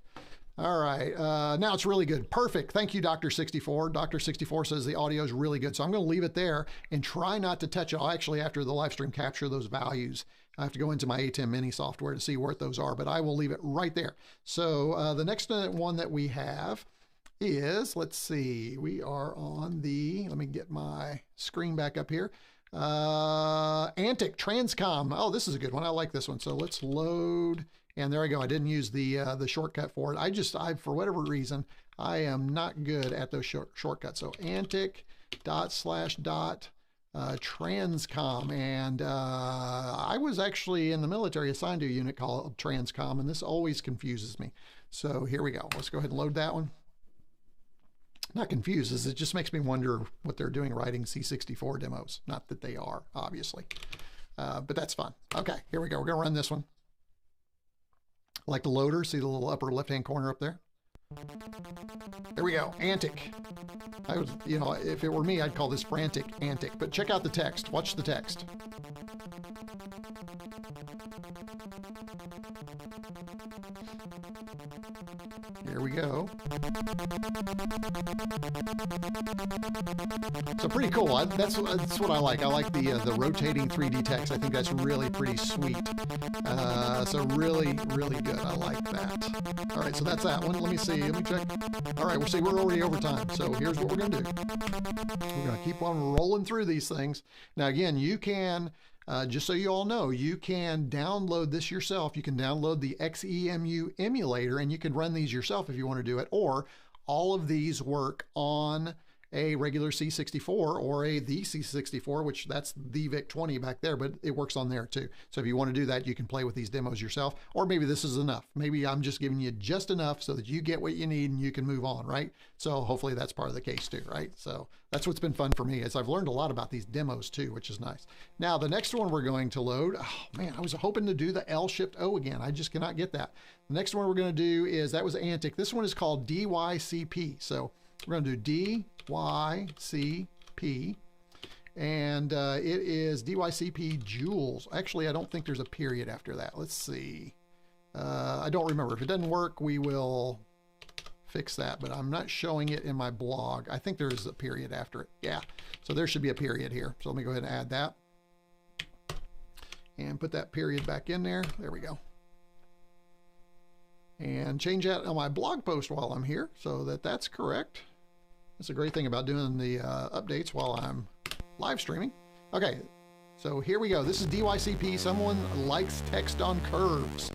All right, now it's really good. Perfect. Thank you, Dr. 64. Dr. 64 says the audio is really good. So I'm going to leave it there and try not to touch it. I'll actually, after the live stream, capture those values. I have to go into my ATEM Mini software to see what those are, but I will leave it right there. So the next one that we have is, let's see, we are on the, let me get my screen back up here. Antic Transcom. Oh, this is a good one. I like this one. So let's load, and there I go. I didn't use the shortcut for it. I for whatever reason, I am not good at those shortcuts. So Antic Transcom, and I was actually in the military assigned to a unit called Transcom, and this always confuses me. So here we go. Let's go ahead and load that one. Not confuses, it just makes me wonder what they're doing writing C64 demos. Not that they are, obviously, but that's fun. Okay, here we go. We're gonna run this one. Like the loader, see the little upper left-hand corner up there? There we go, Antic. I was, you know, if it were me, I'd call this frantic, Antic, but check out the text. Watch the text. Here we go. So pretty cool. That's what I like. I like the rotating 3D text. I think that's really pretty sweet. So really, really good. I like that. All right, so that's that one. Let me see. Let me check. All right, we'll see. We're already over time. So here's what we're going to do. We're going to keep on rolling through these things. Now, again, you can... just so you all know, you can download this yourself. You can download the XEMU emulator, and you can run these yourself if you want to do it. Or all of these work on a regular C64 or the C64, which that's the VIC-20 back there, but it works on there too. So if you want to do that, you can play with these demos yourself, or maybe this is enough. Maybe I'm just giving you just enough so that you get what you need and you can move on, right? So hopefully that's part of the case too, right? So that's what's been fun for me, is I've learned a lot about these demos too, which is nice. Now the next one we're going to load, oh man, I was hoping to do the L-Shift-O again. I just cannot get that. The next one we're going to do is, that was Antic. This one is called DYCP. So we're going to do DYCP, and it is DYCP Joules. Actually, I don't think there's a period after that. Let's see. I don't remember. If it doesn't work, we will fix that, but I'm not showing it in my blog. I think there's a period after it. Yeah, so there should be a period here. So let me go ahead and add that and put that period back in there. There we go. And change that on my blog post while I'm here so that that's correct. That's a great thing about doing the updates while I'm live streaming. Okay, so here we go. This is DYCP. Someone likes text on curves.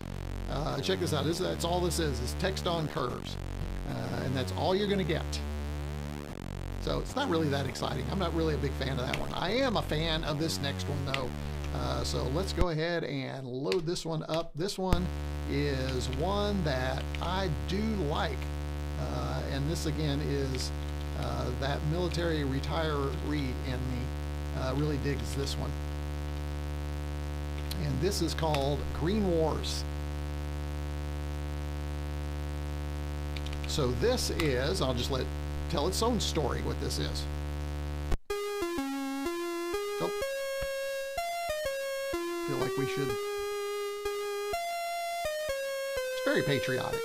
Check this out. That's all this is text on curves. And that's all you're going to get. So it's not really that exciting. I'm not really a big fan of that one. I am a fan of this next one, though. So let's go ahead and load this one up. This one is one that I do like. And this, again, is that military retiree in me really digs this one. And this is called Green Wars. So this is, I'll just tell its own story what this is. So, feel like we should. It's very patriotic.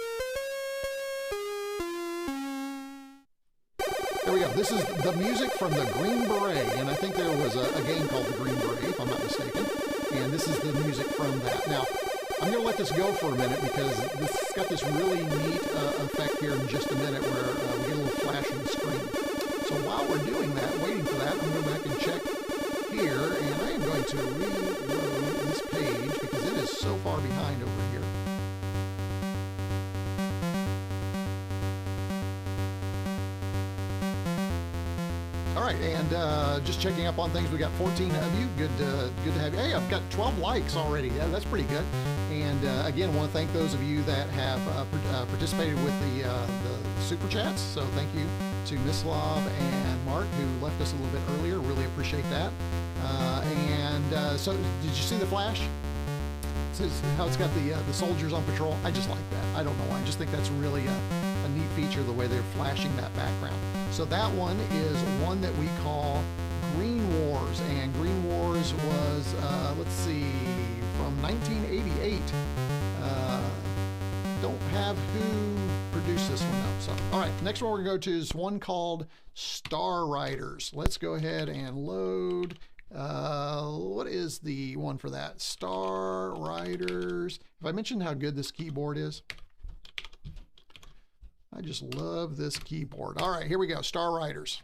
There we go. This is the music from the Green Beret, and I think there was a game called the Green Beret, if I'm not mistaken. And this is the music from that. Now, I'm going to let this go for a minute because it's got this really neat effect here in just a minute where we get a little flash on the screen. So while we're doing that, waiting for that, I'm going to go back and check here, and I am going to reload this page because it is so far behind over here. All right, and just checking up on things. We got 14 of you. Good to have you. Hey, I've got 12 likes already. Yeah, that's pretty good. And again, I want to thank those of you that have participated with the super chats. So thank you to Mislav and Mark who left us a little bit earlier. Really appreciate that. So did you see the flash? How it's got the soldiers on patrol? I just like that. I don't know why. I just think that's really a neat feature, the way they're flashing that background. So that one is one that we call Green Wars, and Green Wars was, let's see, from 1988. Don't have who produced this one up. So, all right, next one we're going to go to is one called Star Riders. Let's go ahead and load. What is the one for that? Star Riders. Have I mentioned how good this keyboard is? I just love this keyboard. All right, here we go. Star Riders.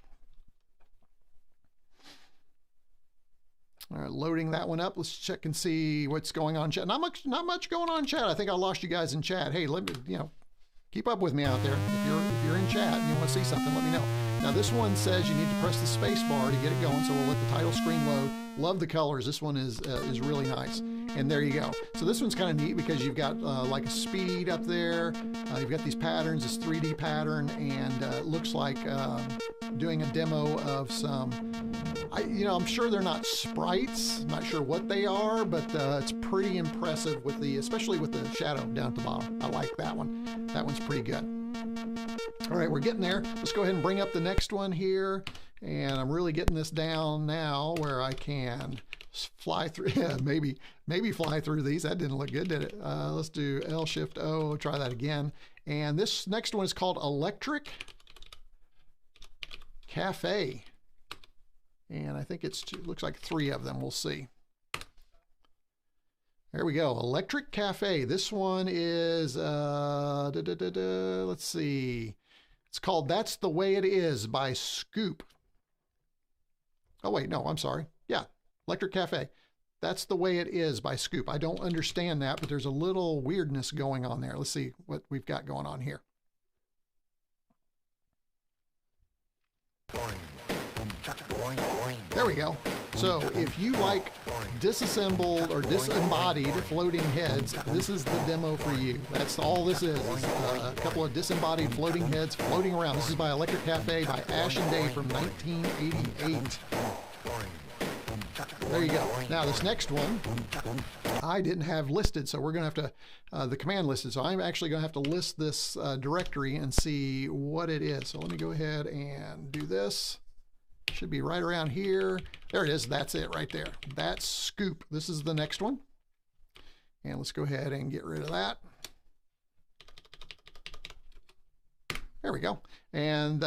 All right, loading that one up. Let's check and see what's going on in chat. Not much going on in chat. I think I lost you guys in chat. Hey, let me, keep up with me out there. If you're in chat and you want to see something, let me know. Now this one says you need to press the space bar to get it going, so we'll let the title screen load. Love the colors. This one is really nice. And there you go. So this one's kind of neat because you've got like a speed up there. You've got these patterns, this 3D pattern, and it looks like doing a demo of some, I'm sure they're not sprites. I'm not sure what they are, but it's pretty impressive with especially with the shadow down at the bottom. I like that one. That one's pretty good. All right, we're getting there. Let's go ahead and bring up the next one here. And I'm really getting this down now where I can fly through, maybe fly through these. That didn't look good, did it? Let's do L-Shift-O, try that again. And this next one is called Electric Cafe. And I think it looks like 3 of them. We'll see. There we go, Electric Cafe. This one is, let's see. It's called That's the Way It Is by Scoop. Oh wait, no, I'm sorry. Yeah, Electric Cafe. That's the Way It Is by Scoop. I don't understand that, but there's a little weirdness going on there. Let's see what we've got going on here. There we go. So if you like disassembled or disembodied floating heads, this is the demo for you. That's all this is a couple of disembodied floating heads floating around. This is by Electric Cafe by Ash and Day from 1988. There you go. Now this next one I didn't have listed, so we're going to have to, the command listed, so I'm actually going to have to list this directory and see what it is. So let me go ahead and do this. Should be right around here. There it is. That's it right there. That's Scoop. This is the next one. And let's go ahead and get rid of that. There we go. And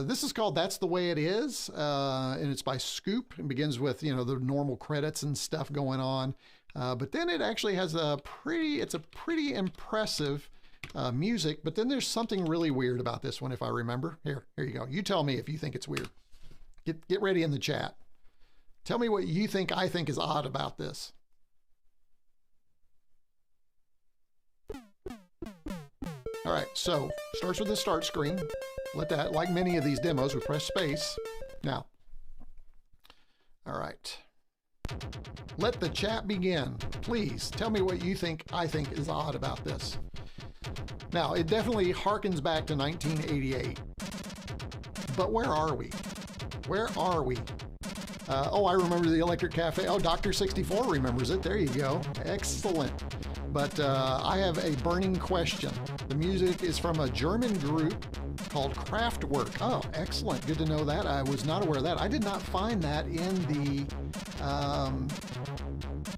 this is called That's the Way It Is. And it's by Scoop. It begins with, the normal credits and stuff going on. But then it actually has it's a pretty impressive music. But then there's something really weird about this one, if I remember. Here you go. You tell me if you think it's weird. Get ready in the chat. Tell me what you think I think is odd about this. All right, so starts with the start screen. Let that, like many of these demos, we press space. Now, all right. Let the chat begin. Please tell me what you think I think is odd about this. Now, it definitely harkens back to 1988. But where are we? Where are we? Oh, I remember the Electric Cafe. Oh, Dr. 64 remembers it. There you go. Excellent. But I have a burning question. The music is from a German group called Kraftwerk. Oh, excellent. Good to know that. I was not aware of that. I did not find that in the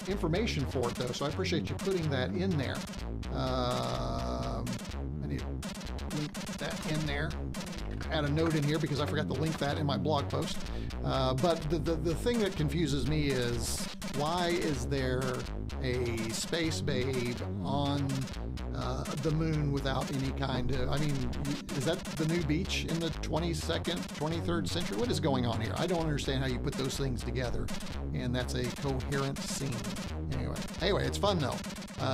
information for it, though, so I appreciate you putting that in there. I need to link that in there. add a note in here because I forgot to link that in my blog post. But the thing that confuses me is, why is there a space babe on the moon without any kind of, I mean, is that the new beach in the 22nd, 23rd century? What is going on here? I don't understand how you put those things together, and that's a coherent scene. Anyway, it's fun though.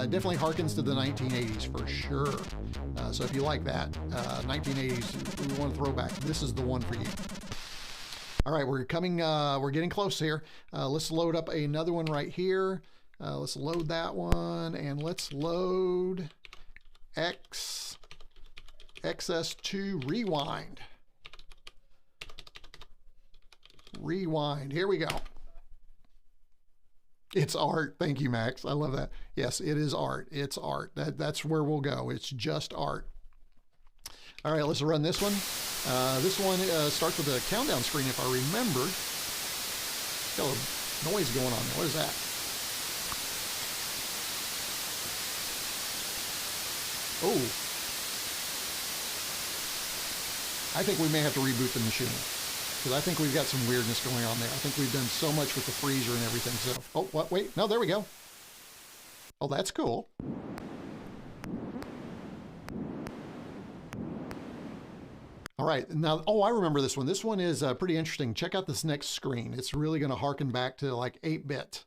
Definitely harkens to the 1980s for sure. So if you like that, 1980s, we want to throw back, this is the one for you. All right, we're getting close here. Let's load up another one right here. Let's load that one, and let's load XS2 Rewind. Rewind, here we go. It's art. Thank you, Max. I love that. Yes, it is art. It's art. That's where we'll go. It's just art. All right, let's run this one. This one starts with a countdown screen, if I remember. Got a noise going on there. What is that? Oh. I think we may have to reboot the machine, because I think we've got some weirdness going on there. I think we've done so much with the freezer and everything. So, oh, what? Wait, no, there we go. Oh, that's cool. All right, now, oh, I remember this one. This one is pretty interesting. Check out this next screen. It's really going to harken back to like 8-bit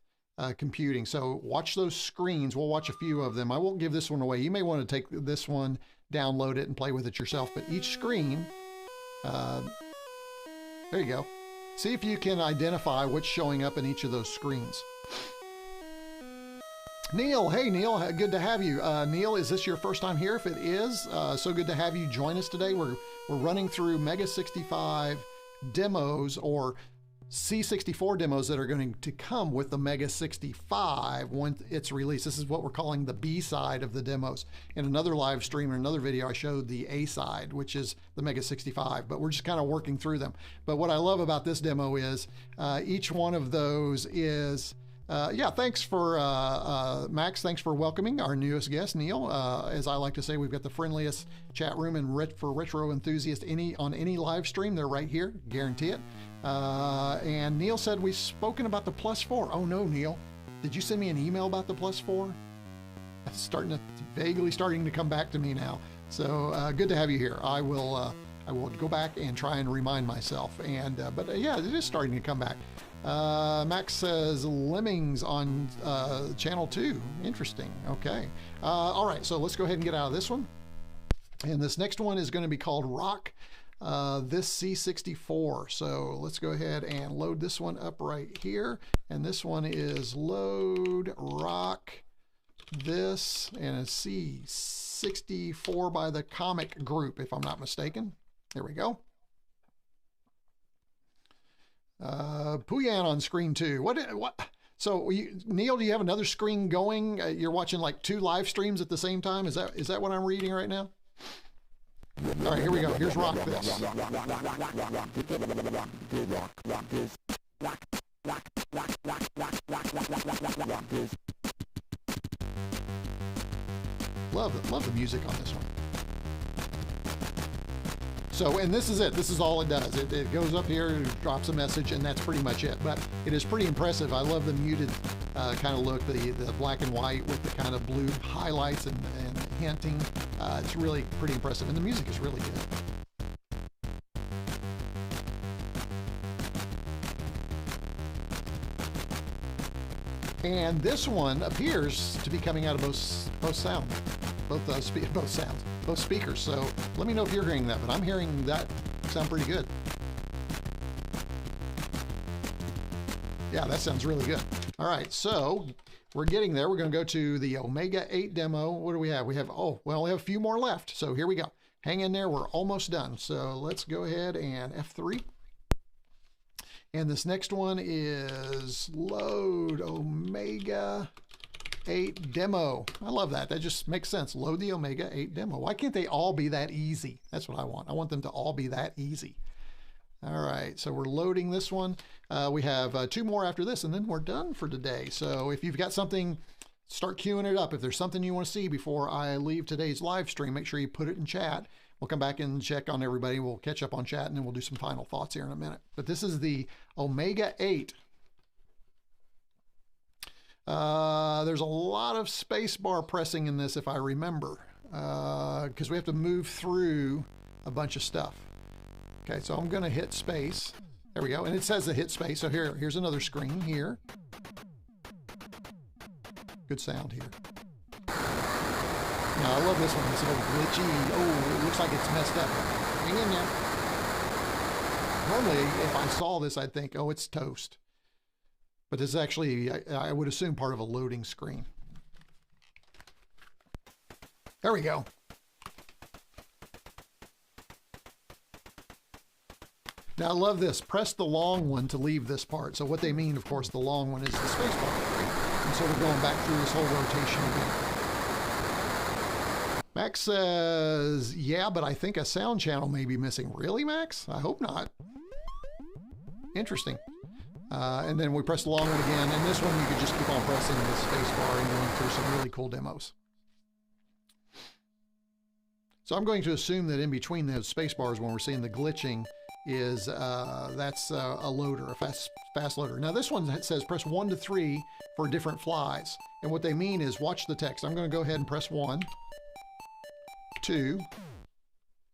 computing. So watch those screens. We'll watch a few of them. I won't give this one away. You may want to take this one, download it, and play with it yourself. But each screen, there you go. See if you can identify what's showing up in each of those screens. Neil, hey Neil, good to have you. Neil, is this your first time here? If it is, so good to have you join us today. We're running through MEGA65 demos, or C64 demos that are going to come with the MEGA65 when it's released. This is what we're calling the B side of the demos. In another live stream or another video, I showed the A side, which is the MEGA65, but we're just kind of working through them. But what I love about this demo is each one of those is yeah, thanks for, Max, thanks for welcoming our newest guest, Neil. As I like to say, we've got the friendliest chat room and for retro enthusiasts on any live stream. They're right here, guarantee it. And Neil said we've spoken about the Plus4. Oh no, Neil, did you send me an email about the Plus4? That's vaguely starting to come back to me now. So good to have you here. I will go back and try and remind myself. And but yeah, it is starting to come back. Max says Lemmings on channel 2. Interesting. Okay. All right, so let's go ahead and get out of this one. And this next one is going to be called Rock This C64. So let's go ahead and load this one up right here. And this one is Load Rock This, and a C64 by the Comic Group, if I'm not mistaken. There we go. Puyan on screen 2. What? So Neil, do you have another screen going? You're watching like 2 live streams at the same time? Is that what I'm reading right now? All right, here we go. Here's Rock This. Love the music on this one. So, and this is it. This is all it does. It goes up here, drops a message, and that's pretty much it. But it is pretty impressive. I love the muted kind of look, the black and white with the kind of blue highlights and hinting. It's really pretty impressive, and the music is really good. And this one appears to be coming out of both sounds. Both speakers. So let me know if you're hearing that, but I'm hearing that sound pretty good. Yeah, that sounds really good. All right, so we're getting there. We're going to go to the Omega 8 demo. What do we have? We have a few more left. So here we go. Hang in there. We're almost done. So let's go ahead and F3. And this next one is Load Omega 8 demo. I love that. That just makes sense. Load the Omega 8 demo. Why can't they all be that easy? That's what I want. I want them to all be that easy. All right, so we're loading this one. We have 2 more after this, and then we're done for today. So if you've got something, start queuing it up. If there's something you want to see before I leave today's live stream, make sure you put it in chat. We'll come back and check on everybody. We'll catch up on chat, and then we'll do some final thoughts here in a minute. But this is the Omega 8. There's a lot of space bar pressing in this, if I remember, because we have to move through a bunch of stuff. Okay, so I'm going to hit space. There we go. And it says to hit space. So here's another screen here. Good sound here. Now, I love this one. This little glitchy. Oh, it looks like it's messed up. Hang in there. Normally, if I saw this, I'd think, oh, it's toast. But this is actually, I would assume, part of a loading screen. There we go. Now, I love this. Press the long one to leave this part. So what they mean, of course, the long one is the space bar. Right? And so we're going back through this whole rotation again. Max says, yeah, but I think a sound channel may be missing. Really, Max? I hope not. Interesting. And then we press the long one again. And this one, you could just keep on pressing the space bar and going through some really cool demos. So I'm going to assume that in between those space bars, when we're seeing the glitching, is that's a loader, a fast loader. Now this one says press 1 to 3 for different flies. And what they mean is watch the text. I'm going to go ahead and press 1, 2,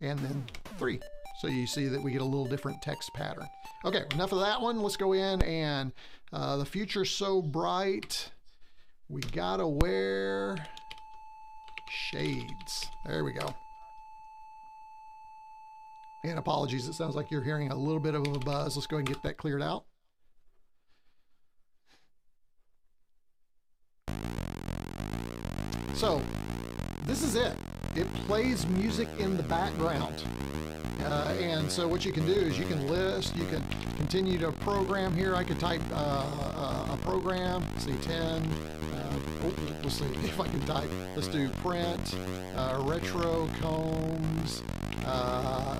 and then 3. So you see that we get a little different text pattern. Okay, enough of that one. Let's go in and the future's so bright. We gotta wear shades. There we go. And apologies, it sounds like you're hearing a little bit of a buzz. Let's go ahead and get that cleared out. So this is it. It plays music in the background. And so what you can do is you can list, you can continue to program here. I could type a program, say 10, let's see if I can type. Let's do print, retro combs,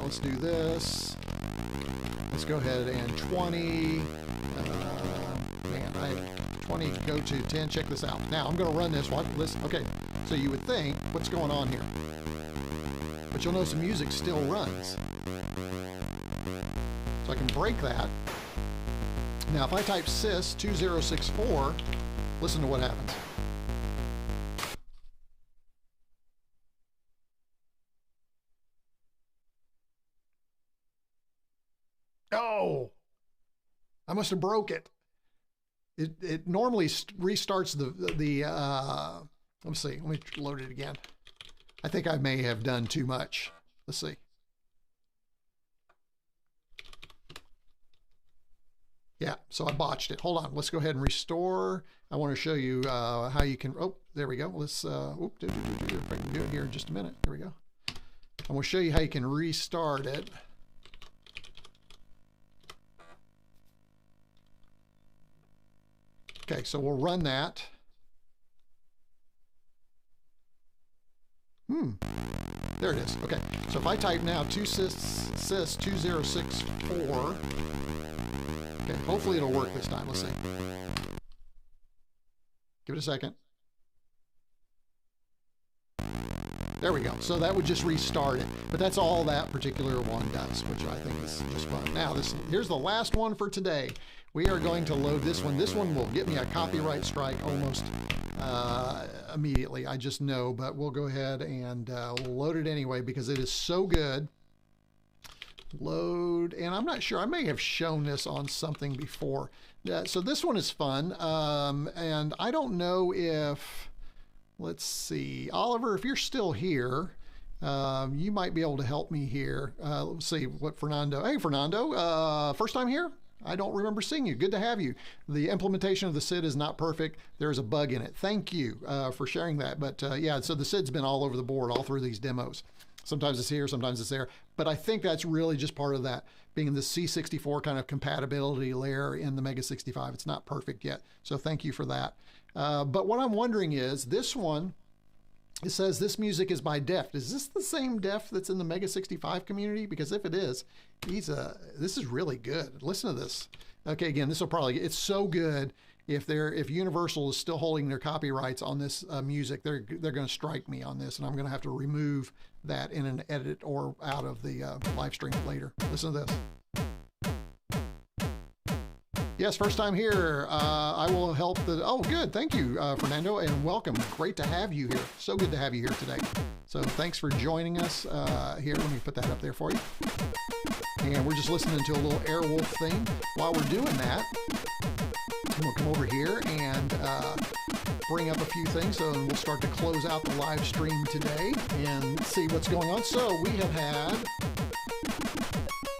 let's do this. Let's go ahead and 20, 20, go to 10, check this out. Now I'm gonna run this, watch this. Okay, so you would think, what's going on here? But you'll notice the music still runs. So I can break that. Now if I type sys2064, listen to what happens. Oh, I must have broke it. It normally restarts let's see, let me load it again. I think I may have done too much. Let's see. Yeah, so I botched it. Hold on, let's go ahead and restore. I want to show you how you can, oh, there we go. Let's, if I can do it here in just a minute. There we go. I'm going to show you how you can restart it. Okay, so we'll run that. There it is. Okay, so if I type now sys2064, okay, hopefully it'll work this time. Let's see. Give it a second. There we go. So that would just restart it. But that's all that particular one does, which I think is just fun. Now, here's the last one for today. We are going to load this one. This one will get me a copyright strike almost immediately. I just know, but we'll go ahead and we'll load it anyway because it is so good. Load, and I'm not sure, I may have shown this on something before. So this one is fun, and I don't know if, let's see, Oliver, if you're still here, you might be able to help me here. Let's see what Fernando, hey Fernando, first time here? I don't remember seeing you. Good to have you. The implementation of the SID is not perfect. There's a bug in it. Thank you for sharing that. But yeah, so the SID's been all over the board all through these demos. Sometimes it's here, sometimes it's there. But I think that's really just part of that, being the C64 kind of compatibility layer in the MEGA65. It's not perfect yet. So thank you for that. But what I'm wondering is, this one, it says this music is by Deft. Is this the same Deft that's in the MEGA65 community? Because if it is, this is really good. Listen to this. Okay, again, this will probably, it's so good. If Universal is still holding their copyrights on this music, they're going to strike me on this, and I'm going to have to remove that in an edit or out of the live stream later. Listen to this. Yes, first time here. I will help the... Oh, good. Thank you, Fernando, and welcome. Great to have you here. So good to have you here today. So thanks for joining us here. Let me put that up there for you. And we're just listening to a little Airwolf thing. While we're doing that, we'll come over here and bring up a few things. So we'll start to close out the live stream today and see what's going on. So we have had...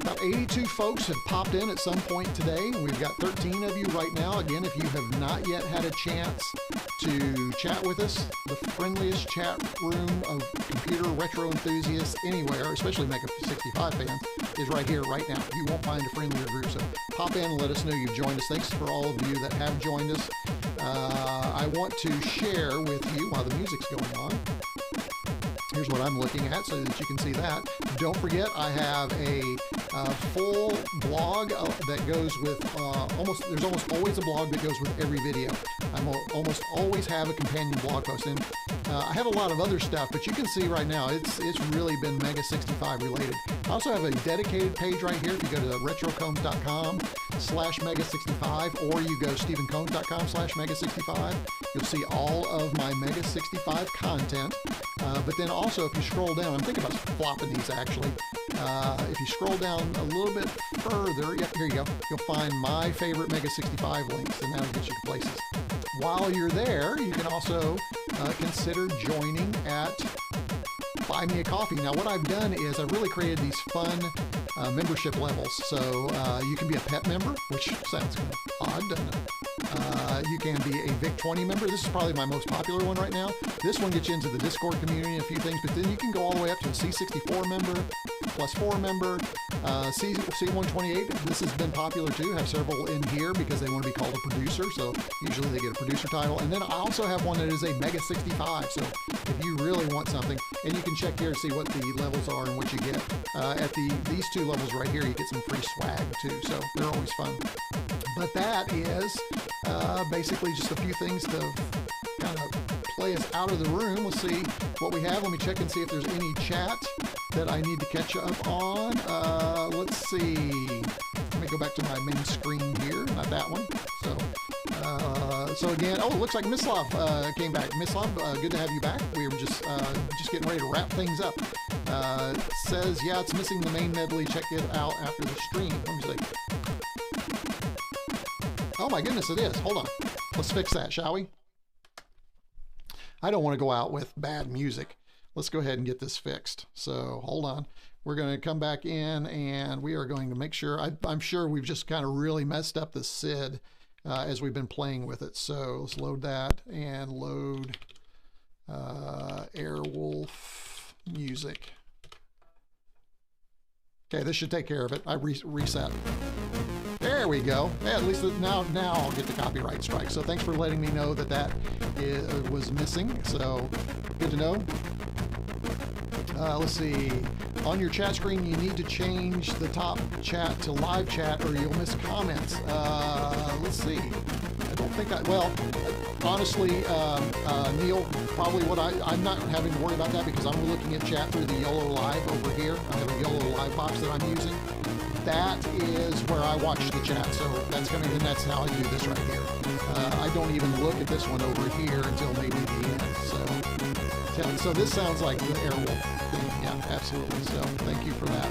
About 82 folks have popped in at some point today. We've got 13 of you right now. Again, if you have not yet had a chance to chat with us, the friendliest chat room of computer retro enthusiasts anywhere, especially MEGA65 fans, is right here, right now. You won't find a friendlier group. So pop in and let us know you've joined us. Thanks for all of you that have joined us. I want to share with you while the music's going on. Here's what I'm looking at so that you can see that. Don't forget, I have a full blog that goes with there's almost always a blog that goes with every video. I almost always have a companion blog post, and I have a lot of other stuff, but you can see right now it's really been MEGA65 related. I also have a dedicated page right here. If you go to retrocombs.com/MEGA65 or you go stephencombs.com/MEGA65, you'll see all of my MEGA65 content. But then also, if you scroll down, I'm thinking about flopping these actually. If you scroll down a little bit further, yep, here you go. You'll find my favorite MEGA65 links, and that'll get you to places. While you're there, you can also consider joining at Buy Me a Coffee. Now, what I've done is I've really created these fun membership levels. So you can be a pet member, which sounds kind of odd, doesn't it? You can be a VIC-20 member. This is probably my most popular one right now. This one gets you into the Discord community and a few things, but then you can go all the way up to a C64 member, +4 member, C128. This has been popular too. I have several in here because they want to be called a producer, so usually they get a producer title. And then I also have one that is a MEGA65, so if you really want something, and you can check here to see what the levels are and what you get. At these two levels right here, you get some free swag too, so they're always fun. But that is basically just a few things to kind of play us out of the room. Let's see what we have. Let me check and see if there's any chat that I need to catch up on. Let's see. Let me go back to my main screen here, not that one. So again, oh, it looks like Mislav came back. Mislav, good to have you back. We were just getting ready to wrap things up. Says, yeah, it's missing the main medley. Check it out after the stream. Let me see. Oh my goodness, it is. Hold on. Let's fix that, shall we? I don't want to go out with bad music. Let's go ahead and get this fixed. So hold on. We're going to come back in and we are going to make sure, I'm sure we've just kind of really messed up the SID as we've been playing with it. So let's load that and load Airwolf music. Okay, this should take care of it. I reset. There we go. Yeah, at least now I'll get the copyright strike. So thanks for letting me know that was missing. So good to know. Let's see. On your chat screen, you need to change the top chat to live chat or you'll miss comments. Let's see. I don't think well, honestly, Neil, probably I'm not having to worry about that because I'm looking at chat through the YOLO Live over here. I have a YOLO Live box that I'm using. That is where I watch the chat, so that's coming, and that's how I do this right here. I don't even look at this one over here until maybe the end. So this sounds like the Airwolf thing. Yeah, absolutely. So thank you for that.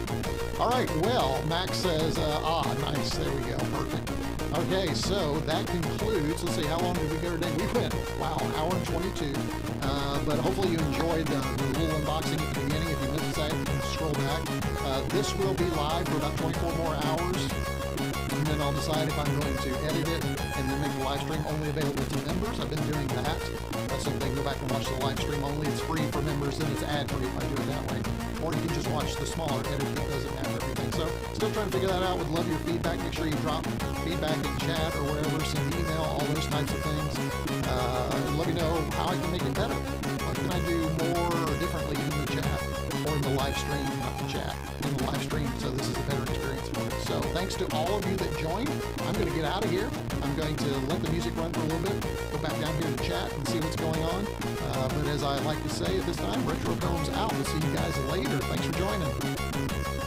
All right. Well, Max says, nice. There we go. Perfect. Okay, so that concludes. Let's see, how long did we go today? We went, wow, hour and 22. But hopefully you enjoyed the little unboxing at the beginning. If you missed that, you can scroll back. This will be live for about 24 more hours. And then I'll decide if I'm going to edit it and then make the live stream only available to members. I've been doing that. So they can go back and watch the live stream only. It's free for members and it's ad-free if I do it that way. Or you can just watch the smaller edit that doesn't have everything. So still trying to figure that out. Would love your feedback. Make sure you drop feedback in chat or wherever, send email, all those types of things. Let me know how I can make it better. What can I do more or differently in the chat or in the live stream, not the chat, in the live stream, so this is a better experience for you. So thank Thanks to all of you that joined. I'm going to get out of here. I'm going to let the music run for a little bit, go back down here to chat and see what's going on. But as I like to say at this time, Retro Combs out. We'll see you guys later. Thanks for joining.